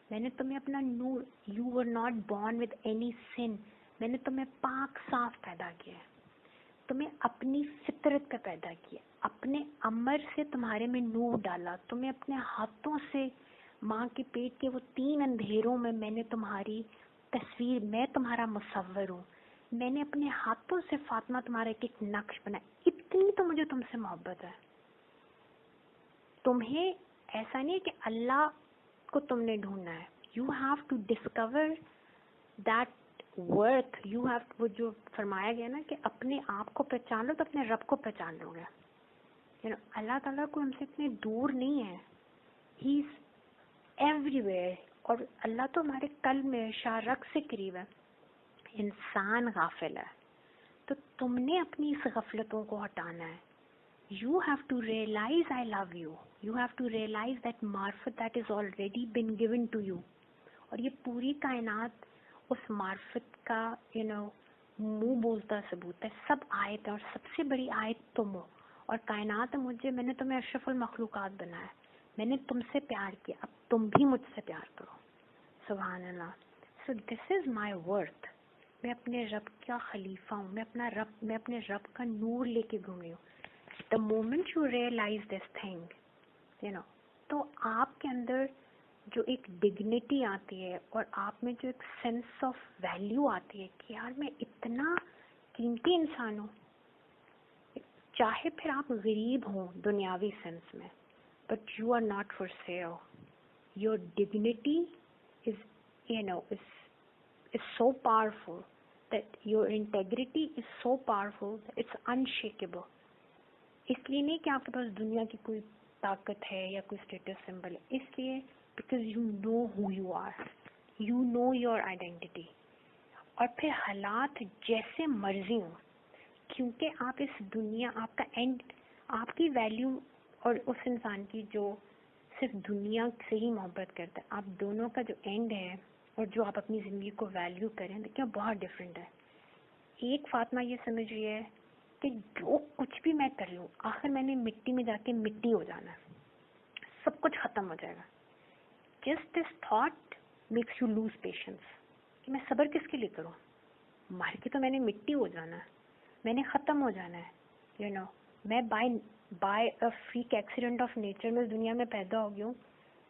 میں نے تمہیں اپنا نور، you were not born with any sin, میں نے تمہیں پاک صاف پیدا کیا ہے، تمہیں اپنی فطرت پہ پیدا کیا، اپنے امر سے تمہارے میں نور ڈالا، تمہیں اپنے ہاتھوں سے ماں کے پیٹ کے وہ 3 اندھیروں میں نے تمہاری تصویر، میں تمہارا مصور ہوں، میں نے اپنے ہاتھوں سے فاطمہ تمہارا ایک ایک نقش بنایا. اتنی تو مجھے تم سے محبت ہے. تمہیں ایسا نہیں ہے کہ اللہ کو تم نے ڈھونڈنا ہے. You have to discover that worth. You have, وہ جو فرمایا گیا نا کہ اپنے آپ کو پہچان لو تو اپنے رب کو پہچان لو گے. اللہ تعالیٰ کو ہم سے اتنے دور نہیں ہے، ہی از ایوری ویئر. اور اللہ تو ہمارے قلب میں شارک سے قریب ہے. انسان غافل ہے، تو تم نے اپنی اس غفلتوں کو ہٹانا ہے. You have to realize I love you. You have to realize that معرفت that is already been given to you. اور یہ پوری کائنات اس معرفت کا منہ بولتا ثبوت ہے. سب آیت ہے اور سب سے بڑی آیت تم ہو اور کائنات مجھے، میں نے تمہیں اشرف المخلوقات بنایا، میں نے تم سے پیار کیا، اب تم بھی مجھ سے پیار کرو. سبحان اللہ. So this is my worth. میں اپنے رب کا خلیفہ ہوں، میں اپنے رب کا نور لے کے گھوم رہی ہوں. The moment you realize this thing, تو آپ کے اندر جو ایک ڈگنیٹی آتی ہے اور آپ میں جو ایک سینس آف ویلیو آتی ہے کہ یار میں اتنا قیمتی انسان ہوں. چاہے پھر آپ غریب ہوں دنیاوی سینس میں، but you are not for sale. Your dignity is so powerful, that your integrity is so powerful that it's unshakable. اس لیے نہیں کہ آپ کے پاس دنیا کی کوئی طاقت ہے یا کوئی اسٹیٹس سمبل ہے، اس لیے because you know who you are, you know your identity. اور پھر حالات جیسے مرضی ہوں، کیونکہ آپ اس دنیا، آپ کا اینڈ، آپ کی ویلیو اور اس انسان کی جو صرف دنیا سے ہی محبت کرتا ہے، آپ دونوں کا جو اینڈ ہے اور جو آپ اپنی زندگی کو ویلیو کریں، دیکھیں بہت ڈفرینٹ ہے. ایک فاطمہ یہ سمجھ رہی ہے کہ جو کچھ بھی میں کر لوں، آخر میں نے مٹی میں جا کے مٹی ہو جانا ہے، سب کچھ ختم ہو جائے گا. Just this thought makes you lose patience کہ میں صبر کس کے لیے کروں، مر کے تو میں نے مٹی ہو جانا ہے، میں نے ختم ہو جانا ہے. میں by a freak accident of nature میں اس دنیا میں پیدا ہو گئی ہوں.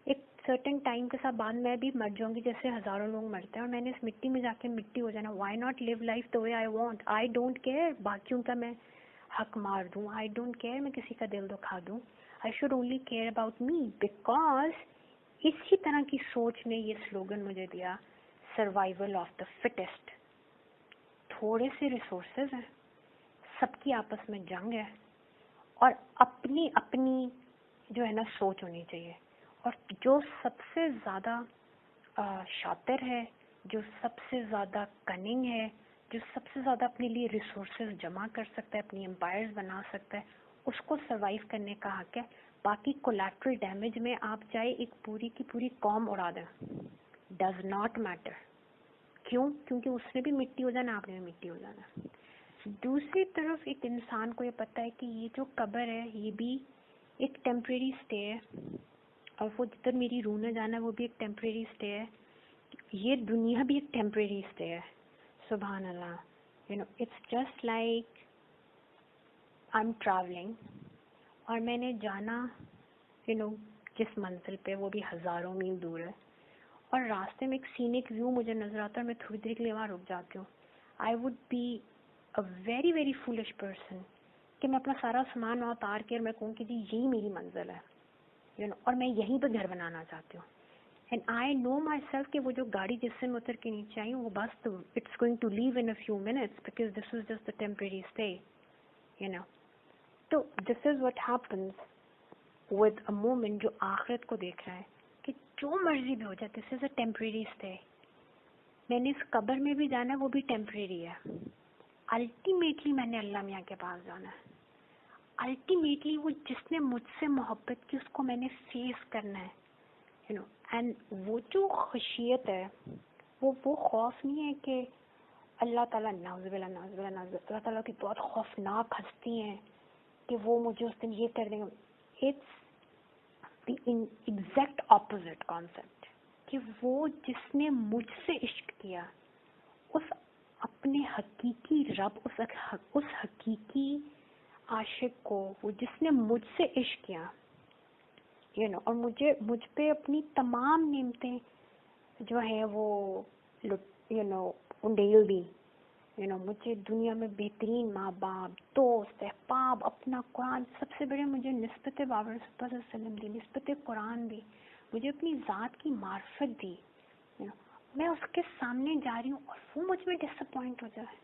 ایک سرٹن ٹائم کے ساتھ بعد میں بھی مر جاؤں گی جیسے ہزاروں لوگ مرتے ہیں، اور میں نے اس مٹی میں جا کے مٹی ہو جانا. Why not live life the way I want. I don't care باقیوں کا میں حق مار دوں، آئی ڈونٹ کیئر میں کسی کا دل دکھا دوں. I should only care about me. Because اسی طرح کی سوچ نے یہ سلوگن مجھے دیا، سروائیول آف دا فٹیسٹ. تھوڑے سے ریسورسز ہیں، سب کی آپس میں جنگ ہے، اور اپنی اپنی جو ہے نا سوچ ہونی چاہیے. اور جو سب سے زیادہ شاطر ہے، جو سب سے زیادہ کننگ ہے، جو سب سے زیادہ اپنے لیے ریسورسز جمع کر سکتا ہے، اپنی امپائرز بنا سکتا ہے، اس کو سروائیو کرنے کا حق ہے. باقی کولیٹرل ڈیمیج میں آپ چاہے ایک پوری کی پوری قوم اڑا دیں، ڈز ناٹ میٹر. کیوں؟ کیونکہ اس نے بھی مٹی ہو جانا، آپ نے بھی مٹی ہو جانا. دوسری طرف ایک انسان کو یہ پتہ ہے کہ یہ جو قبر ہے یہ بھی ایک ٹیمپریری اسٹے ہے، اور وہ جدھر میری روح نے جانا ہے وہ بھی ایک ٹیمپریری اسٹے ہے. یہ دنیا بھی ایک ٹیمپریری اسٹے ہے. سبحان اللہ. It's just like I am travelling, اور میں نے جانا جس منزل پہ وہ بھی ہزاروں میل دور ہے، اور راستے میں ایک سینک ویو مجھے نظر آتا ہے، میں تھوڑی دیر کے لیے وہاں رک جاتی ہوں. I would be a very very foolish person کہ میں اپنا سارا سامان وہاں اتار کے اور میں کہوں کہ جی یہی میری منزل ہے، اور میں یہیں پہ گھر بنانا چاہتی ہوں. And I know my self کہ وہ جو گاڑی جس سے میں اتر کے نیچے آئی ہوں وہ بس it's going to leave in a few minutes because this is just a temporary stay. تو this is what happens with a moment جو آخرت کو دیکھ رہا ہے کہ جو مرضی بھی ہو جائے دس از اے ٹیمپریری اسٹے. میں نے اس قبر میں بھی جانا ہے، وہ بھی ٹیمپریری ہے. الٹیمیٹلی میں نے اللہ میاں کے پاس جانا ہے. الٹیمیٹلی وہ جس نے مجھ سے محبت کی اس کو میں نے فیس کرنا ہے. اینڈ وہ جو خشیت ہے وہ خوف نہیں ہے کہ اللہ تعالیٰ نعوذ باللہ اللہ تعالیٰ کی بہت خوفناک ہستی ہیں کہ وہ مجھے اس دن یہ کر دیں گے. It's the exact opposite concept کہ وہ جس نے مجھ سے عشق کیا, اس اپنے حقیقی رب, اس حقیقی عاشق کو, وہ جس نے مجھ سے عشق کیا اور مجھ پہ اپنی تمام نعمتیں جو ہیں وہ انڈیل دی, مجھے دنیا میں بہترین ماں باپ, دوست, احباب, اپنا قرآن, سب سے بڑے مجھے نسبت بابر صلی اللہ علیہ وسلم دی, نسبت قرآن دی, مجھے اپنی ذات کی معرفت دی. میں اس کے سامنے جا رہی ہوں اور وہ مجھ میں ڈس اپوائنٹ ہو جائے.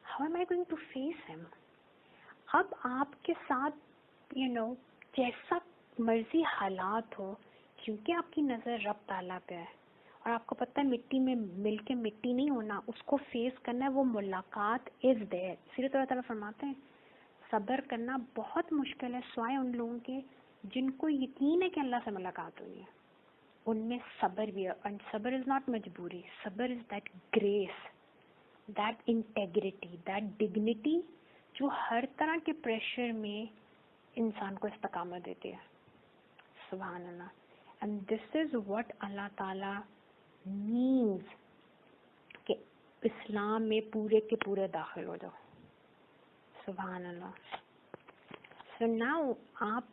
How am I going to face him? اب آپ کے ساتھ جیسا مرضی حالات ہو, کیونکہ آپ کی نظر رب تعالیٰ پہ ہے اور آپ کو پتہ ہے مٹی میں مل کے مٹی نہیں ہونا, اس کو فیس کرنا ہے, وہ ملاقات از دیر. اسی طرح تعالیٰ فرماتے ہیں صبر کرنا بہت مشکل ہے سوائے ان لوگوں کے جن کو یقین ہے کہ اللہ سے ملاقات ہونی ہے. ان میں صبر بھی ہے, اینڈ صبر از ناٹ مجبوری, صبر is that grace, that integrity, that dignity جو ہر طرح کے پریشر میں انسان کو استقامت دیتی ہے. سبحان اللہ. اینڈ دس از واٹ اللہ تعالیٰ مینز کہ اسلام میں پورے کے پورے داخل ہو جاؤ. سبحان اللہ. سو ناؤ آپ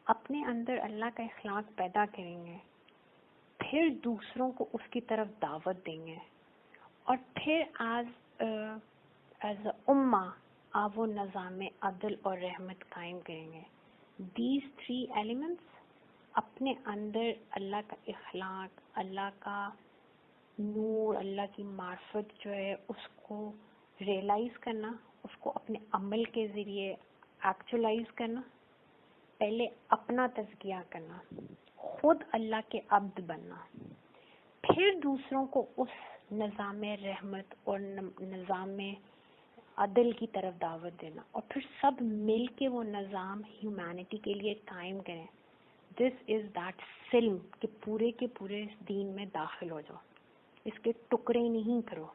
اپنے اندر اللہ کا اخلاق پیدا کریں گے, پھر دوسروں کو اس کی طرف دعوت دیں گے, اور پھر ایز امہ آپ وہ نظام عدل اور رحمت قائم کریں گے. دیز 3 ایلیمنٹس, اپنے اندر اللہ کا اخلاق, اللہ کا نور, اللہ کی معرفت جو ہے اس کو ریئلائز کرنا, اس کو اپنے عمل کے ذریعے ایکچولائز کرنا, پہلے اپنا تزکیہ کرنا, خود اللہ کے عبد بننا, پھر دوسروں کو اس نظام رحمت اور نظام عدل کی طرف دعوت دینا, اور پھر سب مل کے وہ نظام ہیومینٹی کے لیے قائم کریں. دس از دیٹ سلم کہ پورے کے پورے دین میں داخل ہو جاؤ, اس کے ٹکڑے نہیں کرو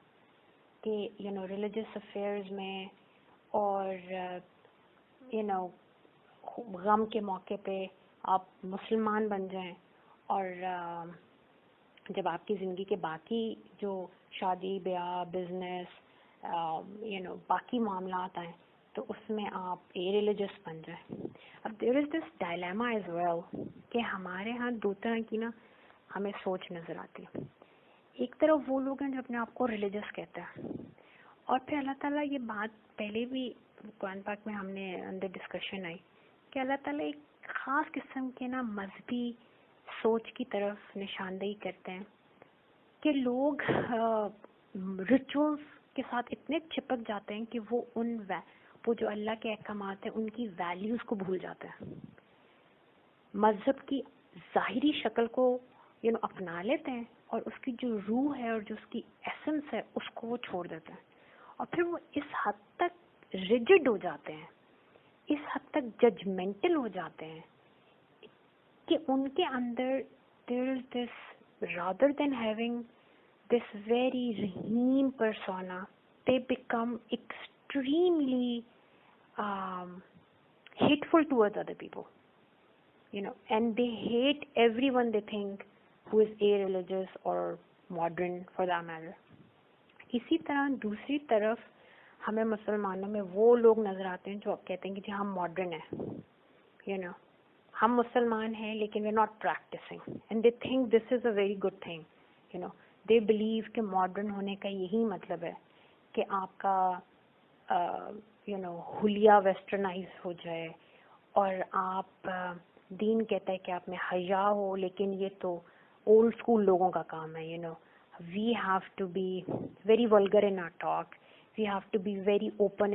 کہ ریلیجس افیئرز میں اور غم کے موقع پہ آپ مسلمان بن جائیں, اور جب آپ کی زندگی کے باقی جو شادی بیاہ, بزنس, باقی معاملات آئیں تو اس میں آپ ریلیجس بن جائیں. اب دیر از دس ڈائلیما ایز ویل کہ ہمارے ہاں 2 طرح کی ہمیں سوچ نظر آتی ہے. ایک طرف وہ لوگ ہیں جو اپنے آپ کو ریلیجس کہتے ہیں, اور پھر اللہ تعالیٰ یہ بات پہلے بھی قرآن پاک میں ہم نے اندر ڈسکشن آئی کہ اللہ تعالیٰ ایک خاص قسم کے مذہبی سوچ کی طرف نشاندہی کرتے ہیں کہ لوگ ریچولز کے ساتھ اتنے چپک جاتے ہیں کہ وہ جو اللہ کے احکامات ہیں ان کی ویلیوز کو بھول جاتے ہیں, مذہب کی ظاہری شکل کو اپنا لیتے ہیں, اور اس کی جو روح ہے اور جو اس کی ایسنس ہے اس کو وہ چھوڑ دیتے ہیں, اور پھر وہ اس حد تک ریجڈ ہو جاتے ہیں, اس حد تک ججمنٹل ہو جاتے ہیں کہ ان کے اندر there is this, rather than having this very rahim persona, they become extremely hateful towards other people, and they hate everyone they think who is irreligious or modern for that matter. اسی طرح دوسری طرف ہمیں مسلمانوں میں وہ لوگ نظر آتے ہیں جو کہتے ہیں کہ جی ہم ماڈرن ہیں, ہم مسلمان ہیں لیکن we are not practising, and they think this is a very good thing. They believe کہ ماڈرن ہونے کا یہی مطلب ہے کہ آپ کا حلیہ ویسٹرنائز ہو جائے, اور آپ دین کہتا ہے کہ آپ میں حیا ہو, لیکن یہ تو اولڈ اسکول لوگوں کا کام ہے. We have to be very vulgar in our talk, we have to be very open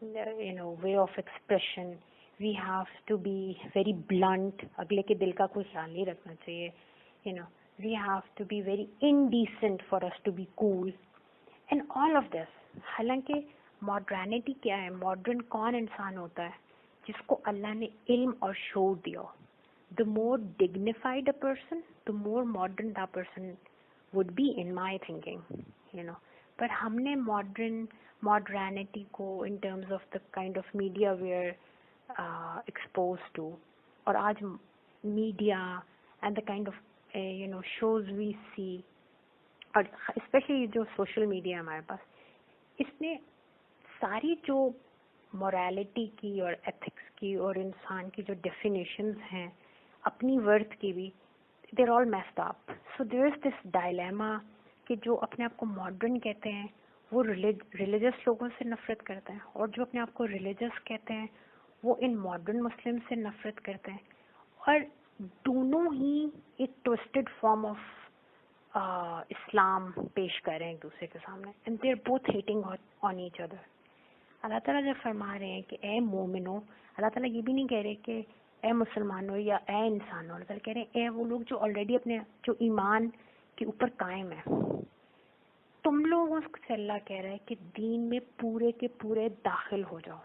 in our way of expression, we have to be very blunt, اگلے کے دل کا کوئی خیال نہیں رکھنا چاہیے, we have to be very indecent for us to be cool and all of this. حالانکہ ماڈرنٹی کیا ہے, ماڈرن کون انسان ہوتا ہے جس کو اللہ نے علم اور شعور دیا. The more dignified a person, the more modern that person would be in my thinking. پر ہم نے ماڈرنٹی کو in terms of the kind of media we're exposed to, اور آج media and the kind of shows we see, اور especially جو social media ہے ہمارے پاس, اس نے ساری جو مورالٹی کی اور ایتھکس کی اور انسان کی جو ڈیفینیشنز ہیں اپنی ورتھ کی بھی, دیر آل میسڈ اپ. سو دیر از دس ڈائلیما کہ جو اپنے آپ کو ماڈرن کہتے ہیں وہ ریلیجس لوگوں سے نفرت کرتے ہیں, اور جو اپنے آپ کو ریلیجس کہتے ہیں وہ ان ماڈرن مسلم سے نفرت کرتے ہیں, اور دونوں ہی ایک ٹوسٹڈ فارم آف اسلام پیش کر رہے ہیں ایک دوسرے کے سامنے, and they are both hating on each other. اللہ تعالیٰ جب فرما رہے ہیں کہ اے مومنو, اللہ تعالیٰ یہ بھی نہیں کہہ رہے کہ اے مسلمانوں یا اے انسانوں, اللہ تعالیٰ کہہ رہے ہیں اے وہ لوگ جو آلریڈی اپنے جو ایمان کے اوپر قائم ہیں, تم لوگوں سے اللہ کہہ رہا ہے کہ دین میں پورے کے پورے داخل ہو جاؤ.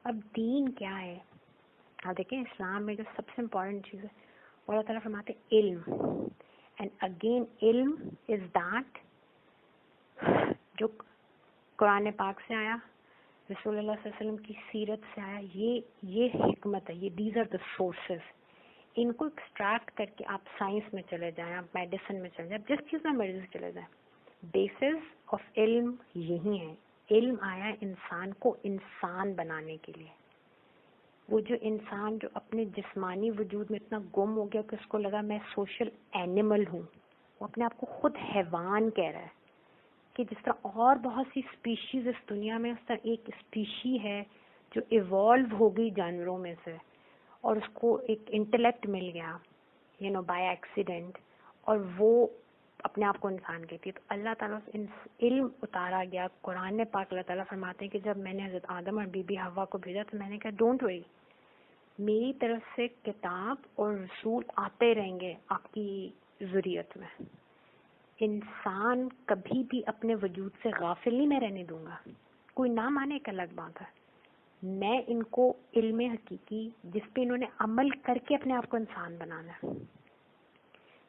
اب دین کیا ہے؟ آپ دیکھیں اسلام میں جو سب سے امپورٹنٹ چیز ہے وہ اللہ تعالیٰ فرماتے ہیں علم, اینڈ اگین علم از دیٹ جو قرآن پاک سے آیا, رسول اللہ صلی اللہ علیہ وسلم کی سیرت سے آیا, یہ حکمت ہے, یہ دیز آر دا سورسز. ان کو ایکسٹریکٹ کر کے آپ سائنس میں چلے جائیں, آپ میڈیسن میں چلے جائیں, جس چیز میں مرضی چلے جائیں, بیسز آف علم یہی ہے. علم آیا انسان کو انسان بنانے کے لیے. وہ جو انسان جو اپنے جسمانی وجود میں اتنا گم ہو گیا کہ اس کو لگا میں سوشل اینیمل ہوں, وہ اپنے آپ کو خود حیوان کہہ رہا ہے, کہ جس طرح اور بہت سی اسپیشیز اس دنیا میں, اس طرح ایک اسپیشی ہے جو ایوالو ہو گئی جانوروں میں سے, اور اس کو ایک انٹلیکٹ مل گیا بائی ایکسیڈنٹ, اور وہ اپنے آپ کو انسان کہتی ہے. تو اللہ تعالیٰ سے علم اتارا گیا. قرآن پاک اللہ تعالیٰ فرماتے ہیں کہ جب میں نے حضرت آدم اور بی بی حوا کو بھیجا تو میں نے کہا ڈونٹ وری, میری طرف سے کتاب اور رسول آتے رہیں گے آپ کی ذریت میں. انسان کبھی بھی اپنے وجود سے غافل نہیں میں رہنے دوں گا. کوئی نہ مانے ایک الگ بات ہے, میں ان کو علم حقیقی جس پہ انہوں نے عمل کر کے اپنے آپ کو انسان بنانا ہے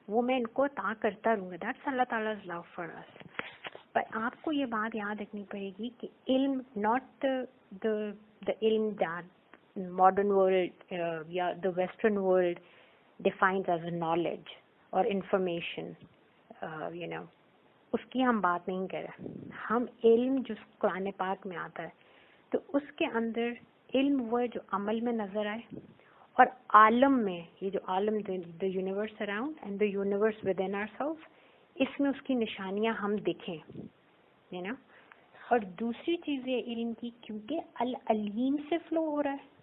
وہ میں ان کو عطا کرتا رہوں گا. دیٹس اللہ تعالیٰ's love for us. پر آپ کو یہ بات یاد رکھنی پڑے گی کہ علم ناٹ the علم that modern world یا the western world defines as knowledge or information, اس کی ہم بات نہیں کر رہے. ہم علم جو قرآن پاک میں آتا ہے تو اس کے اندر علم وہ ہے جو عمل میں نظر آئے, اور عالم میں یہ جو عالم the universe around and the universe within ourselves, اس میں اس کی نشانیاں ہم دیکھیں. اور دوسری چیز یہ علم کی, کیونکہ العلیم سے فلو ہو رہا ہے,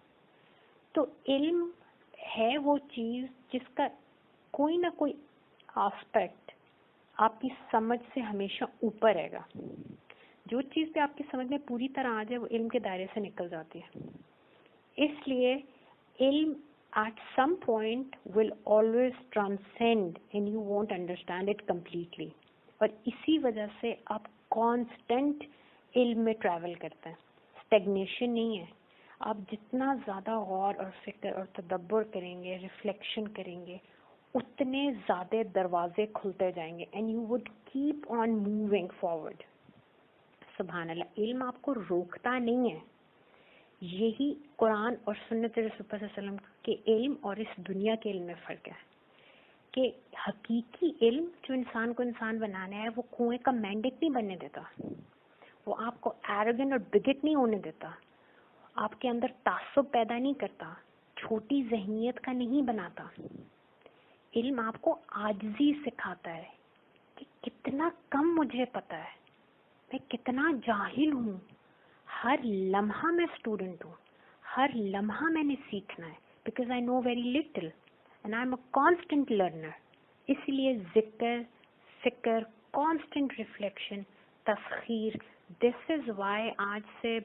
تو علم ہے وہ چیز جس کا کوئی نہ کوئی آسپیکٹ آپ کی سمجھ سے ہمیشہ اوپر رہے گا. جو چیز بھی آپ کی سمجھ میں پوری طرح آ جائے وہ علم کے دائرے سے نکل جاتی ہے. اس لیے علم at some point will always transcend and you won't understand it completely. اور اسی وجہ سے آپ کانسٹنٹ علم میں ٹریول کرتے ہیں, اسٹیگنیشن نہیں ہے. آپ جتنا زیادہ غور اور فکر اور تدبر کریں گے, ریفلیکشن کریں گے, اتنے زیادہ دروازے کھلتے جائیں گے and you would keep on moving forward. سبحان اللہ, علم آپ کو روکتا نہیں ہے. یہی قرآن اور سنت رسول صلی اللہ علیہ وسلم کے علم اور اس دنیا کے علم میں فرق ہے, کہ حقیقی علم جو انسان کو انسان بنانا ہے وہ کنویں کا مینڈیٹ نہیں بننے دیتا, وہ آپ کو ایروگن اور بگٹ نہیں ہونے دیتا, آپ کے اندر تعصب پیدا نہیں کرتا, چھوٹی ذہنیت کا نہیں بناتا. علم آپ کو عاجزی سکھاتا ہے کہ کتنا کم مجھے پتا ہے, میں کتنا جاہل ہوں. ہر لمحہ میں اسٹوڈنٹ ہوں, ہر لمحہ میں نے سیکھنا ہے, because I know very little and I am a constant learner. اس لیے ذکر, فکر, کانسٹنٹ ریفلیکشن, تسخیر. دس از وائی آج سے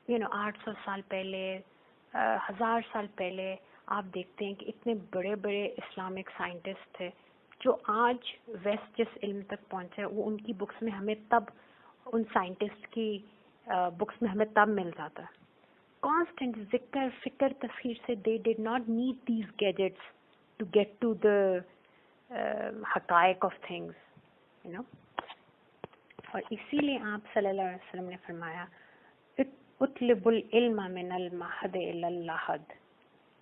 800 سال پہلے, 1000 سال پہلے آپ دیکھتے ہیں کہ اتنے بڑے بڑے اسلامک سائنٹسٹ تھے جو آج ویسٹ جس علم تک پہنچے وہ ان کی بکس میں ہمیں تب, ان سائنٹسٹ کی بکس میں ہمیں تب مل جاتا ہے. کانسٹنٹ ذکر, فکر, تسخیر سے they did not need these gadgets to get to the حقائق of things, اور اسی لیے آپ صلی اللہ علیہ وسلم نے فرمایا اطلب العلم من المہد الی اللحد،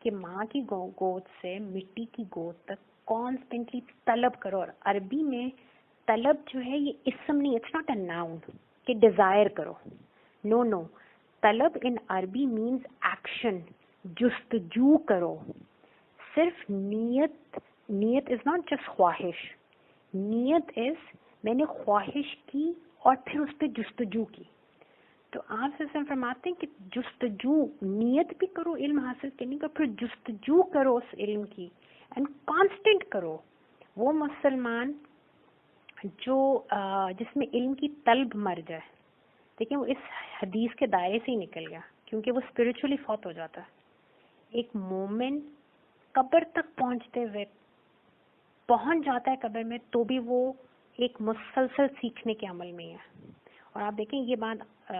کہ ماں کی گود سے مٹی کی گود تک کانسٹنٹلی طلب کرو. اور عربی میں طلب جو ہے یہ اسم نہیں، اٹس ناٹ اے ناؤن کہ ڈیزائر کرو. نو طلب ان عربی مینز ایکشن، جستجو کرو. صرف نیت از ناٹ جسٹ خواہش، نیت از میں نے خواہش کی اور پھر اس پہ جستجو کی. تو آپ سے فرماتے ہیں کہ جستجو، نیت بھی کرو علم حاصل کرنے کا، پھر جستجو کرو اس علم کی اینڈ کانسٹنٹ کرو. وہ مسلمان جو جس میں علم کی طلب مر جائے، دیکھیں وہ اس حدیث کے دائرے سے ہی نکل گیا کیونکہ وہ اسپرچولی فوت ہو جاتا ہے. ایک مومن قبر تک پہنچتے ہوئے پہنچ جاتا ہے قبر میں تو بھی وہ ایک مسلسل سیکھنے کے عمل میں ہے. اور آپ دیکھیں یہ بات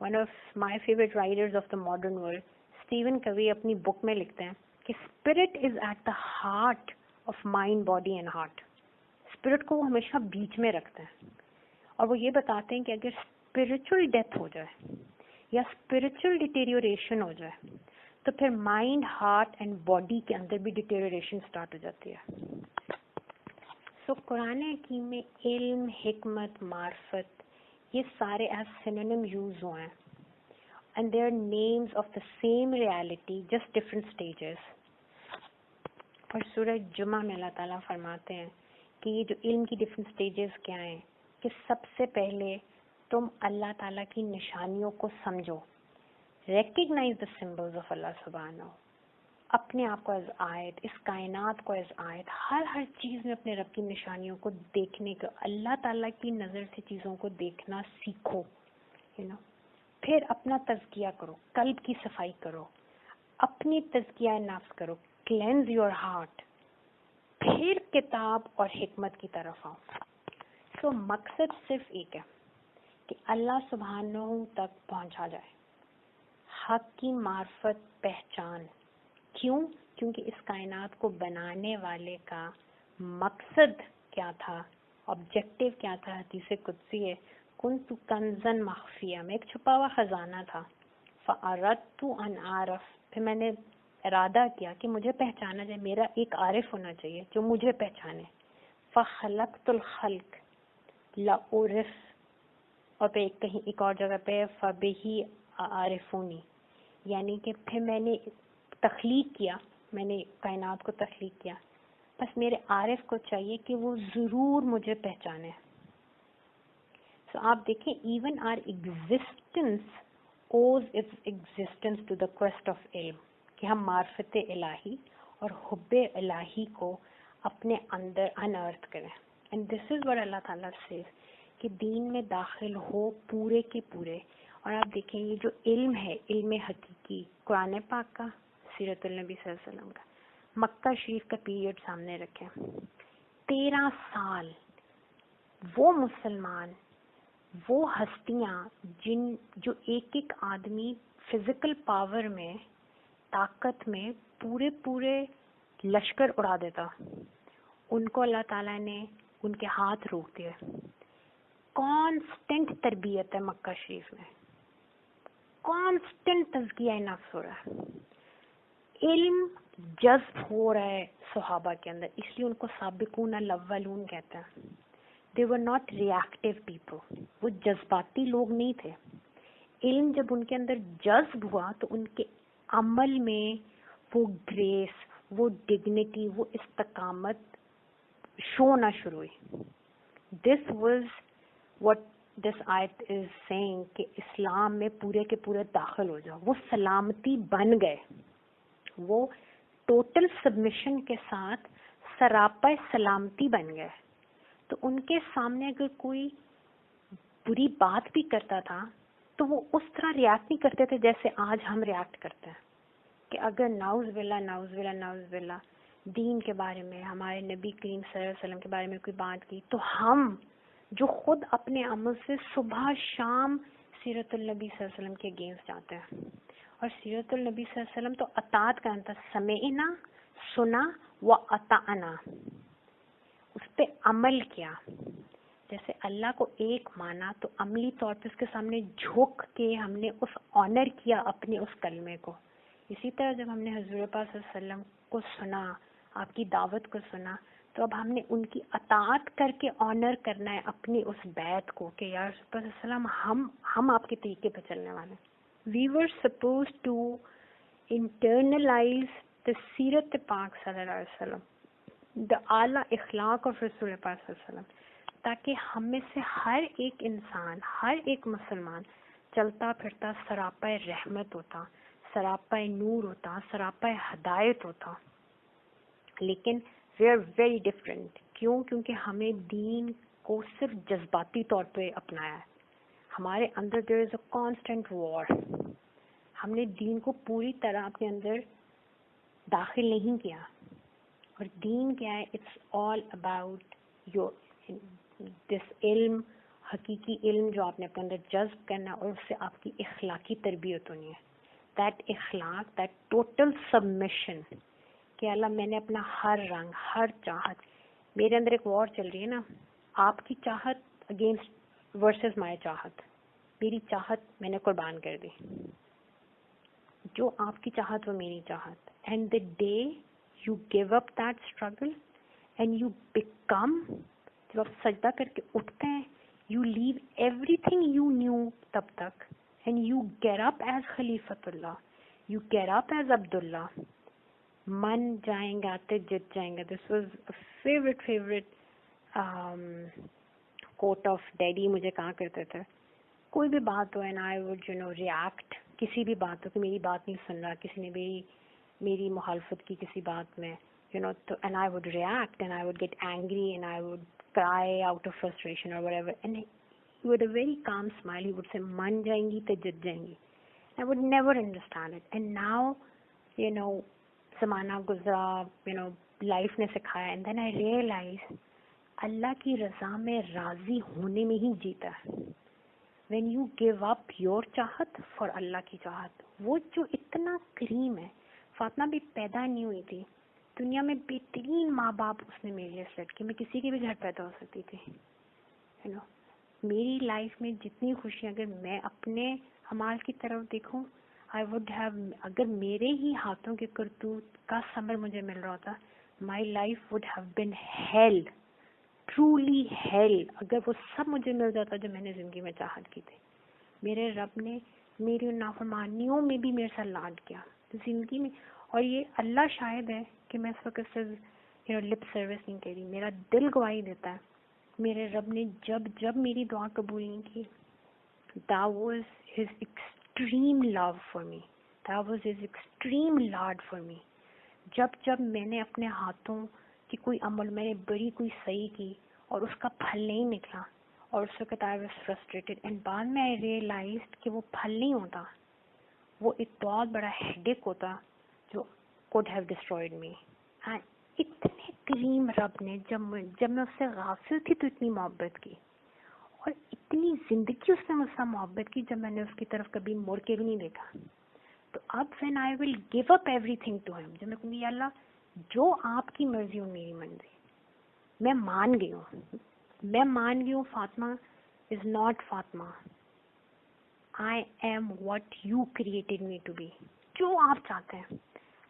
one of my favourite writers of the modern world Stephen Covey اپنی بک میں لکھتے ہیں کہ spirit is at the heart of mind body and heart. Spirit کو وہ ہمیشہ بیچ میں رکھتے ہیں اور وہ یہ بتاتے ہیں کہ اگر اسپرچل ڈیتھ ہو جائے یا اسپرچل ڈیٹیریوریشن ہو جائے تو پھر مائنڈ ہارٹ اینڈ باڈی کے اندر بھی ڈیٹیریوریشن اسٹارٹ ہو جاتی ہے. سو قرآن حکیم میں علم، حکمت، معرفت یہ سارے ایز سینونیم یوز ہوئے ہیں and they are names of the same reality just different stages. اور سورہ جمعہ میں اللہ تعالیٰ فرماتے ہیں کہ یہ جو علم کی ڈفرنٹ اسٹیجز کیا ہیں، کہ سب سے پہلے تم اللہ تعالیٰ کی نشانیوں کو سمجھو، ریکگنائز دا سمبلز آف اللہ سبحانہ، اپنے آپ کو ایز آیت، اس کائنات کو ایز آیت، ہر چیز میں اپنے رب کی نشانیوں کو دیکھنے کا، اللہ تعالیٰ کی نظر سے چیزوں کو دیکھنا سیکھو. پھر اپنا تزکیہ کرو، قلب کی صفائی کرو، اپنی تزکیہ نفس کرو، کلینز یور ہارٹ، پھر کتاب اور حکمت کی طرف آؤ. سو مقصد صرف ایک ہے کہ اللہ سبحانہ تک پہنچا جائے، حق کی معرفت، پہچان. کیوں؟ کیونکہ اس کائنات کو بنانے والے کا مقصد کیا تھا، آبجیکٹو کیا تھا. حدیث قدسی ہے کنت کنزا مخفیہ، میں ایک چھپا ہوا خزانہ تھا. فاردت ان اعرف، پھر میں نے ارادہ کیا کہ مجھے پہچانا جائے، میرا ایک عارف ہونا چاہیے جو مجھے پہچانے. فخلقت الخلق لأعرف، اور پہ کہیں ایک اور جگہ پہ فبہی عارفونی، یعنی کہ پھر میں نے تخلیق کیا، میں نے کائنات کو تخلیق کیا، بس میرے عارف کو چاہیے کہ وہ ضرور مجھے پہچانے. سو آپ دیکھیں even our existence owes its existence to the quest of علم، کہ ہم معرفت الہی اور حب الہی کو اپنے اندر انرتھ کریں. اینڈ دس از واٹ اللہ تعالیٰ سے کہ دین میں داخل ہو پورے کے پورے. اور آپ دیکھیں یہ جو علم ہے، علم حقیقی، قرآن پاک کا، سیرت النبی صلی اللہ علیہ وسلم کا، مکہ شریف کا پیریڈ سامنے رکھیں. 13 سال وہ مسلمان، وہ ہستیاں جو ایک آدمی فزیکل پاور میں، طاقت میں پورے لشکر اڑا دیتا، ان کو اللہ تعالیٰ نے ان کے ہاتھ روک دیے. کانسٹنٹ تربیت ہے مکہ شریف میں، کانسٹنٹ تزکیہ نفس ہو رہا ہے، علم جذب ہو رہا ہے صحابہ کے اندر، اس لیے ان کو سابقون الاولون کہتے ہیں. They were not reactive people، وہ جذباتی لوگ نہیں تھے. علم جب ان کے اندر جذب ہوا تو ان کے عمل میں وہ گریس، وہ ڈگنیٹی، وہ استقامت شو نہ شروع ہوئی. This was what this ayat is saying کہ اسلام میں پورے کے پورے داخل ہو جاؤ. وہ سلامتی بن گئے، وہ ٹوٹل سبمیشن کے ساتھ سراپا سلامتی بن گئے. تو ان کے سامنے اگر کوئی بری بات بھی کرتا تھا تو وہ اس طرح ریاکٹ نہیں کرتے تھے جیسے آج ہم ریاکٹ کرتے ہیں، کہ اگر نعوذ باللہ دین کے بارے میں، ہمارے نبی کریم صلی اللہ علیہ وسلم کے بارے میں کوئی بات کی تو ہم جو خود اپنے عمل سے صبح شام سیرت النبی صلی اللہ علیہ وسلم کے اگینسٹ جاتے ہیں. اور سیرت النبی صلی اللہ علیہ وسلم تو اطاعت کا انتا، سمعنا، سنا و اطعنا، اس پہ عمل کیا. جیسے اللہ کو ایک مانا تو عملی طور پہ اس کے سامنے جھک کے ہم نے اس آنر کیا اپنے اس کلمے کو. اسی طرح جب ہم نے حضور پاک صلی اللہ علیہ وسلم کو سنا, آپ کی دعوت کو سنا, تو اب ہم نے ان کی اطاعت کر کے آنر کرنا ہے اپنی اس بیعت کو کہ یا رسول اللہ صلی اللہ علیہ وسلم ہم آپ کے طریقے پہ چلنے والے ہیں. We were supposed to internalize the سیرت پاک صلی اللہ علیہ وسلم, the اعلیٰ اخلاق of رسول پاک صلی اللہ علیہ وسلم, تاکہ ہم میں سے ہر ایک انسان, ہر ایک مسلمان چلتا پھرتا سراپا رحمت ہوتا, سراپا نور ہوتا, سراپا ہدایت ہوتا. لیکن we are very different. کیوں؟ کیونکہ ہمیں دین کو صرف جذباتی طور پہ اپنایا ہے. ہمارے اندر there is a constant war. ہم نے دین کو پوری طرح اپنے اندر داخل نہیں کیا. اور دین کیا ہے؟ It's all about your this علم, حقیقی علم جو آپ نے اپنے اندر جذب کرنا, اور اس سے آپ کی اخلاقی تربیت ہونی ہے. دیٹ اخلاق, دیٹ ٹوٹل سبمیشن کہ اللہ میں نے اپنا ہر رنگ, ہر چاہت, میرے اندر ایک وار چل رہی ہے نا, آپ کی چاہت اگینسٹ ورسز مائی چاہت, میری چاہت میں نے قربان کر دی, جو آپ کی چاہت وہ میری چاہت. And the day you give up that struggle and you become, جب آپ سجدہ کر کے اٹھتے ہیں, you leave everything you knew تب تک, and you get up as خلیفۃ اللہ, یو گیٹ اپ ایز عبداللہ. من جائیں گا تو جت جائیں گا. This was favourite quote of daddy. مجھے کہا کرتے تھے کوئی بھی بات ہو, اینڈ آئی وڈ ریئیکٹ, کسی بھی بات ہو کہ میری بات نہیں سن رہا, کسی نے میری مخالفت کی کسی بات میں, تو and I would react and I would get angry and I would cry out of frustration or whatever, and with a very calm smile he would say man jayenge to jit jayenge. I would never understand it, and now zamana guzra, life ne sikhaya, and then I realized Allah ki raza mein razi hone mein hi jeeta hai. When you give up your چاہت for اللہ کی چاہت, وہ جو اتنا کریم ہے. فاطمہ بھی پیدا نہیں ہوئی تھی, دنیا میں بہترین ماں باپ اس نے میرے لیے سیٹ کی, میں کسی کے بھی گھر پیدا ہو سکتی تھی. میری لائف میں جتنی خوشیاں, اگر میں اپنے اعمال کی طرف دیکھوں, I would have, اگر میرے ہی ہاتھوں کے کرتوت کا ثمر مجھے مل رہا ہوتا, my life would have been hell, truly hell. اگر وہ سب مجھے مل جاتا جو میں نے زندگی میں چاہت کی تھی. میرے رب نے میری نافرمانیوں میں بھی میرے ساتھ لاڈ کیا زندگی میں, اور یہ اللہ شاہد ہے کہ میں اس وقت صرف لپ سروس نہیں کر رہی, میرا دل گواہی دیتا ہے. میرے رب نے جب میری دعا قبول نہیں کی, that was his extreme love for me, that was his extreme laud for me. جب میں نے اپنے ہاتھوں کہ کوئی عمل میں نے بڑی کوئی صحیح کی اور اس کا پھل نہیں نکلا, اور اس وقت I was frustrated, and بعد میں I realized کہ وہ پھل نہیں ہوتا, وہ ایک بہت بڑا ہیڈیک ہوتا جو could have destroyed me. And اتنے کریم رب نے جب میں اس سے غافل تھی تو اتنی محبت کی, اور اتنی زندگی اس نے مجھ سے محبت کی جب میں نے اس کی طرف کبھی مڑ کے بھی نہیں دیکھا. تو اب when I will give up everything to him, جب میں کہوں گی یا اللہ جو آپ کی مرضی ہو میری مرضی, میں مان گئی ہوں Fatima is not Fatima, I am what you created me to be. جو آپ چاہتے ہیں.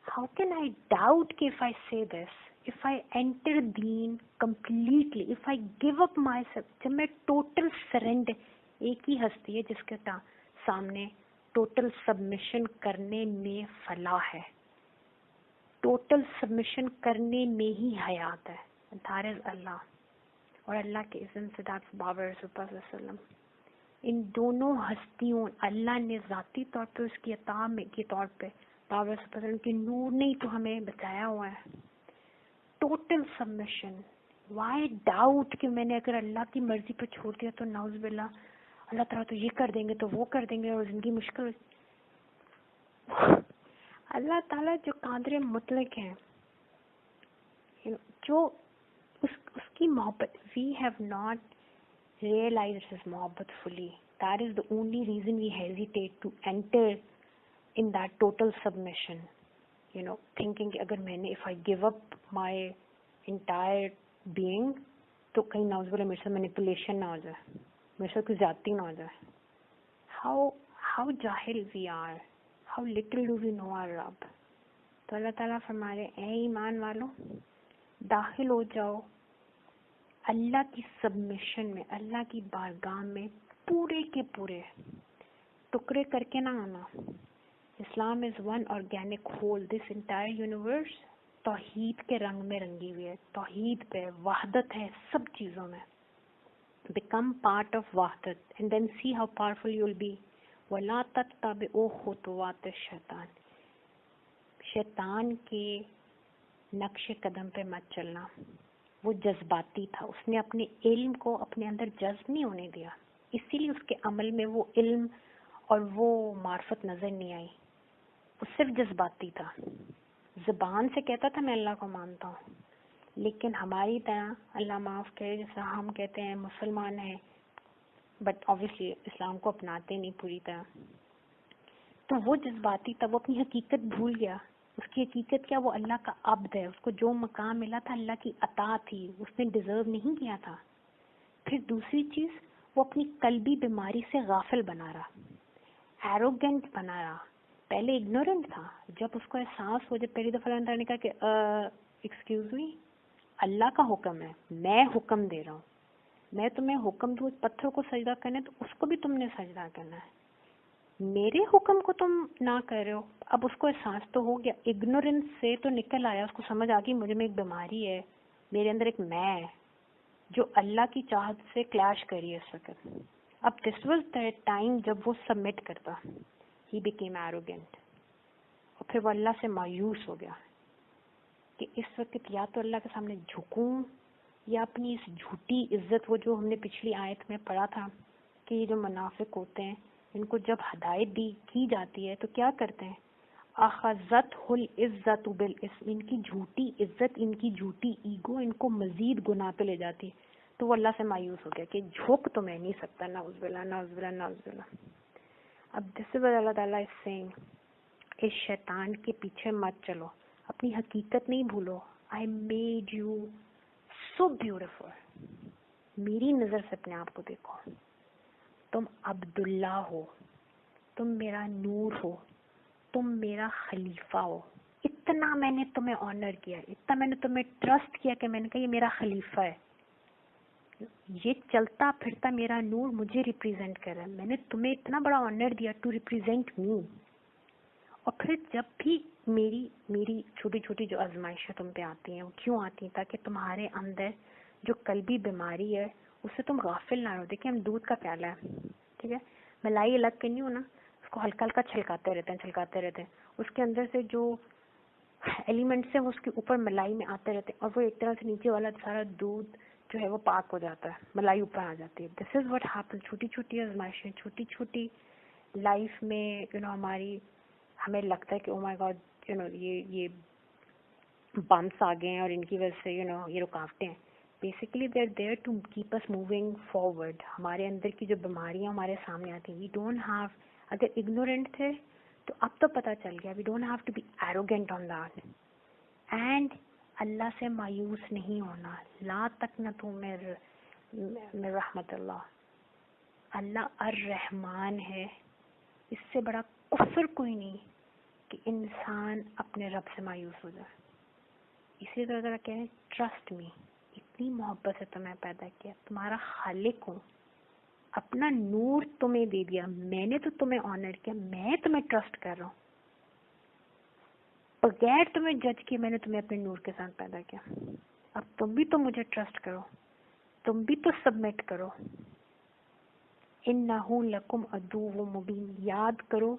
How can I doubt کہ if I say this, if I enter deen completely, if I give up myself, جب میں total surrender, ایک ہی ہستی ہے جس کے سامنے total submission کرنے میں فلاح ہے, ٹوٹل سبمیشن کرنے میں ہی حیات ہے, that is اللہ. اور اللہ کے اذن سے that's بابا رسول اللہ صلی اللہ علیہ وسلم. ان دونوں ہستیوں اللہ نے ذاتی طور پہ اس کی عطا کے طور پہ بابا رسول اللہ علیہ وسلم کے نور نے ہی تو ہمیں بچایا ہوا ہے. Total submission. وائی ڈاؤٹ کہ میں نے اگر اللہ کی مرضی پہ چھوڑ دیا تو نعوذ باللہ اللہ تعالیٰ تو یہ کر دیں گے تو وہ کر دیں گے اور زندگی مشکل. اللہ تعالیٰ جو قادر مطلق ہیں, جو اس کی محبت, we have not realized his محبت fully. That is the only reason we hesitate to enter in that total submission. Thinking کہ اگر میں نے if I give up my entire being تو کہیں نعوذ باللہ میرے سے مینیپولیشن نہ ہو جائے, میرے سے کوئی زیادتی نہ ہو جائے. how جاہل we are, how little do we know our رب. تو اللہ تعالیٰ فرما رہے اے ایمان والو داخل ہو جاؤ اللہ کی سبمیشن میں, اللہ کی بارگاہ میں پورے کے پورے, ٹکڑے کر کے نہ آنا. Islam is one organic whole. This entire universe توحید کے رنگ میں رنگی ہوئی ہے, توحید پہ وحدت ہے سب چیزوں میں. become part of وحدت and then see how powerful you will be. وَلَا تَتَّبِعُوا خُطُوَاتِ الشَّيْطَانِ. شیطان کے نقش قدم پہ مت چلنا. وہ جذباتی تھا, اس نے اپنے علم کو اپنے اندر جذب نہیں ہونے دیا, اسی لیے اس کے عمل میں وہ علم اور وہ معرفت نظر نہیں آئی. وہ صرف جذباتی تھا, زبان سے کہتا تھا میں اللہ کو مانتا ہوں, لیکن ہماری طرح اللہ معاف کرے جیسا ہم کہتے ہیں مسلمان ہیں بٹ obviously اسلام کو اپناتے نہیں پوری طرح, تو وہ جذباتی تھا, وہ اپنی حقیقت بھول گیا. اس کی حقیقت کیا, وہ اللہ کا عبد ہے, اس کو جو مقام ملا تھا اللہ کی عطا تھی, اس نے ڈیزرو نہیں کیا تھا. پھر دوسری چیز, وہ اپنی قلبی بیماری سے غافل بنا رہا, ایروگنٹ بنا رہا. پہلے اگنورنٹ تھا, جب اس کو احساس ہو, جب پہلی دفعہ اللہ نے کہا کہ ایکسکیوز می اللہ کا حکم ہے, میں حکم دے رہا ہوں, میں تمہیں حکم دوں اس پتھر کو سجدہ کرنے تو اس کو بھی تم نے سجدہ کرنا ہے, میرے حکم کو تم نہ کر رہے ہو. اب اس کو احساس تو ہو گیا, اگنورنس سے تو نکل آیا, اس کو سمجھ آ گئی مجھے میں ایک بیماری ہے, میرے اندر ایک میں ہے جو اللہ کی چاہت سے کلیش کری ہے اس وقت. اب دس واز دا ٹائم جب وہ سبمٹ کرتا, ہی بیکیم ایروگینٹ, اور پھر وہ اللہ سے مایوس ہو گیا کہ اس وقت یا تو اللہ کے سامنے جھکوں یا اپنی اس جھوٹی عزت, وہ جو ہم نے پچھلی آیت میں پڑھا تھا کہ یہ جو منافق ہوتے ہیں ان کو جب ہدایت دی کی جاتی ہے تو کیا کرتے ہیں, اخذتہ العزت بالاسم, ان کی جھوٹی عزت, ان کی جھوٹی ایگو ان کو مزید گناہ پہ لے جاتی ہے. تو وہ اللہ سے مایوس ہو گیا کہ جھک تو میں نہیں سکتا, نعوذ باللہ نعوذ باللہ نعوذ باللہ. اب دس از اللہ تعالیٰ از سیئنگ, اس شیطان کے پیچھے مت چلو, اپنی حقیقت نہیں بھولو. I made you so beautiful. میری نظر سے اپنے آپ کو دیکھو, تم عبداللہ ہو, تم میرا نور ہو, تم میرا خلیفہ ہو. اتنا میں نے تمہیں آنر کیا, اتنا میں نے تمہیں ٹرسٹ کیا کہ میں نے کہا یہ میرا خلیفہ ہے, یہ چلتا پھرتا میرا نور مجھے ریپریزینٹ کر رہا ہے. میں نے تمہیں اتنا بڑا آنر دیا ٹو ریپریزینٹ می. اور پھر جب بھی میری چھوٹی چھوٹی جو آزمائشیں تم پہ آتی ہیں وہ کیوں آتی ہیں, تاکہ تمہارے اندر جو قلبی بیماری ہے اس سے تم غافل نہ رہو. دیکھیں ہم دودھ کا پیالہ ہے, ٹھیک ہے, ملائی الگ کرنی ہو نا, اس کو ہلکا ہلکا چھلکاتے رہتے ہیں, اس کے اندر سے جو ایلیمنٹس ہیں وہ اس کے اوپر ملائی میں آتے رہتے ہیں, اور وہ ایک طرح سے نیچے والا سارا دودھ جو ہے وہ پاک ہو جاتا ہے, ملائی اوپر آ جاتی ہے. This is what happen. چھوٹی چھوٹی آزمائشیں, چھوٹی چھوٹی لائف میں ہماری, ہمیں لگتا ہے کہ او مائی گاڈ یہ بمپس آ گئے ہیں اور ان کی وجہ سے یہ رکاوٹیں ہیں. Basically they are there to keep us moving forward. ہمارے اندر کی جو بیماریاں ہمارے سامنے آتی ہیں, وی ڈونٹ ہیو, اگر اگنورینٹ تھے تو اب تو پتہ چل گیا, we don't have to be arrogant on that. And اللہ سے مایوس نہیں ہونا. لا تقنطوا من رحمت اللہ. اللہ الرحمن ہے, اس سے بڑا کفر کوئی نہیں کہ انسان اپنے رب سے مایوس ہو جائے. اسی طرح کہہ رہے ہیں ٹرسٹ می, اتنی محبت سے تمہیں پیدا کیا, تمہارا خالق ہوں, اپنا نور تمہیں دے دیا, میں نے تو تمہیں آنر کیا, میں تمہیں ٹرسٹ کر رہا ہوں, بغیر تمہیں جج کیے میں نے تمہیں اپنے نور کے ساتھ پیدا کیا. اب تم بھی تو مجھے ٹرسٹ کرو, تم بھی تو سبمٹ کرو. انہ لکم عدو مبین. یاد کرو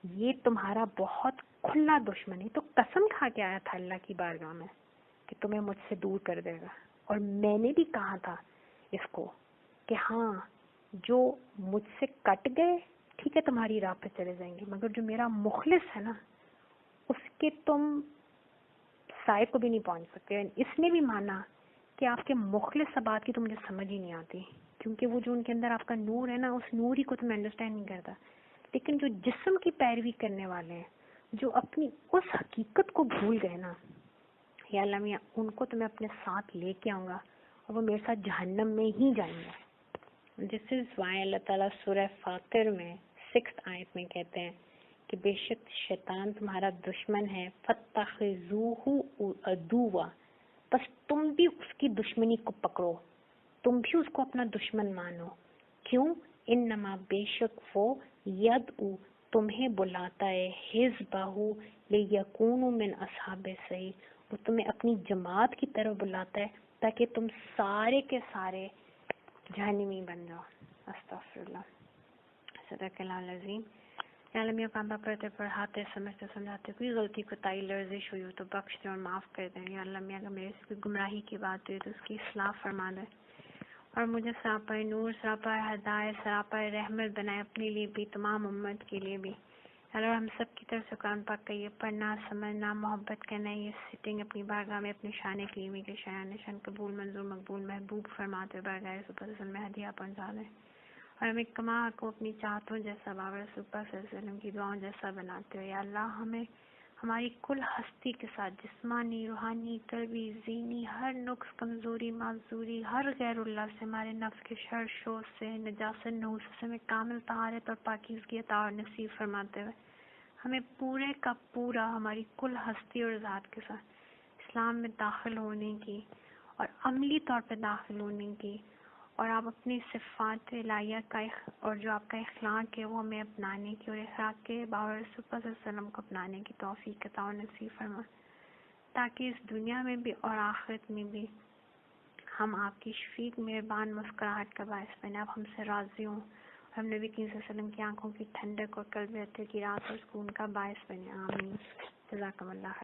یہ تمہارا بہت کھلا دشمن ہے. تو قسم کھا کے آیا تھا اللہ کی بارگاہ میں کہ تمہیں مجھ سے دور کر دے گا. اور میں نے بھی کہا تھا اس کو کہ ہاں جو مجھ سے کٹ گئے ٹھیک ہے تمہاری راہ پہ چلے جائیں گے, مگر جو میرا مخلص ہے نا اس کے تم سائے کو بھی نہیں پہنچ سکتے. اس نے بھی مانا کہ آپ کے مخلص بات کی تو مجھے سمجھ ہی نہیں آتی, کیونکہ وہ جو ان کے اندر آپ کا نور ہے نا, اس نور ہی کو تم انڈرسٹینڈ نہیں کرتا. لیکن جو جسم کی پیروی کرنے والے ہیں, جو اپنی اس حقیقت کو بھول گئے نا, یا اللہ میاں ان کو تو میں اپنے ساتھ لے کے آؤں گا, اور اور وہ میرے ساتھ جہنم میں ہی جائیں گے. دس از وائی اللہ تعالیٰ سورہ فاطر میں 6 آیت میں کہتے ہیں کہ بے شک شیطان تمہارا دشمن ہے، فَاتَّخِذُوهُ عَدُوًّا، بس تم بھی اس کی دشمنی کو پکڑو، تم بھی اس کو اپنا دشمن مانو. کیوں؟ انما بے شک وہ یدعو تمہیں بلاتا ہے، حزبہ لیکونوا من اصحاب السعیر، وہ تمہیں اپنی جماعت کی طرف بلاتا ہے تاکہ تم سارے کے سارے جہنمی بن جاؤ. استغفر اللہ. صدق اللہ العظیم. یا اللہ میاں کاندھا پڑھتے پڑھاتے سمجھتے سمجھاتے کوئی غلطی کوتاہی لرزش ہوئی ہو تو بخش دیں اور معاف کر دیں. یا اللہ میاں اگر میرے سے کوئی گمراہی کی بات ہوئی تو اس کی اصلاح فرما دیں اور مجھے سراپا نور، سراپا ہدایت، سراپا رحمت بنائے اپنے لیے بھی، تمام امت کے لیے بھی. اللہ ہم سب کی طرف سے قرآن پاک کا یہ پڑھنا، سمجھنا، محبت کرنا، یہ سٹنگ اپنی بارگاہ میں اپنے شان کریمی کے شایان نشان قبول منظور مقبول محبوب فرماتے ہوئے بارگاہ رسول اللہ میں ہدیہ پہنچا دیں اور ہمیں کما کو اپنی چاہتوں جیسا بابر رسول اللہ صلی اللہ علیہ وسلم کی دعاؤں جیسا بناتے ہو. یا اللہ ہمیں ہماری کل ہستی کے ساتھ جسمانی، روحانی، قلبی، ذہنی ہر نقص، کمزوری، معذوری، ہر غیر اللہ سے، ہمارے نفس کے شر شور سے، نجاست نحوس سے ہمیں کامل طہارت اور پاکیزگی عطا اور نصیب فرماتے ہوئے ہمیں پورے کا پورا ہماری کل ہستی اور ذات کے ساتھ اسلام میں داخل ہونے کی اور عملی طور پہ داخل ہونے کی اور آپ اپنی صفات الہیہ کا اور جو آپ کا اخلاق ہے وہ ہمیں اپنانے کی اور اخلاق کے بابر رسول اللہ صلی اللہ علیہ وسلم کو اپنانے کی توفیق عطا و نصیب فرما تاکہ اس دنیا میں بھی اور آخرت میں بھی ہم آپ کی شفیق مہربان مسکراہٹ کا باعث بنے، آپ ہم سے راضی ہوں، ہم نبی کریم صلی اللہ علیہ وسلم کی آنکھوں کی ٹھنڈک اور قلب عطر کی رات اور سکون کا باعث بنے. آمین. جزاکم اللہ خیر.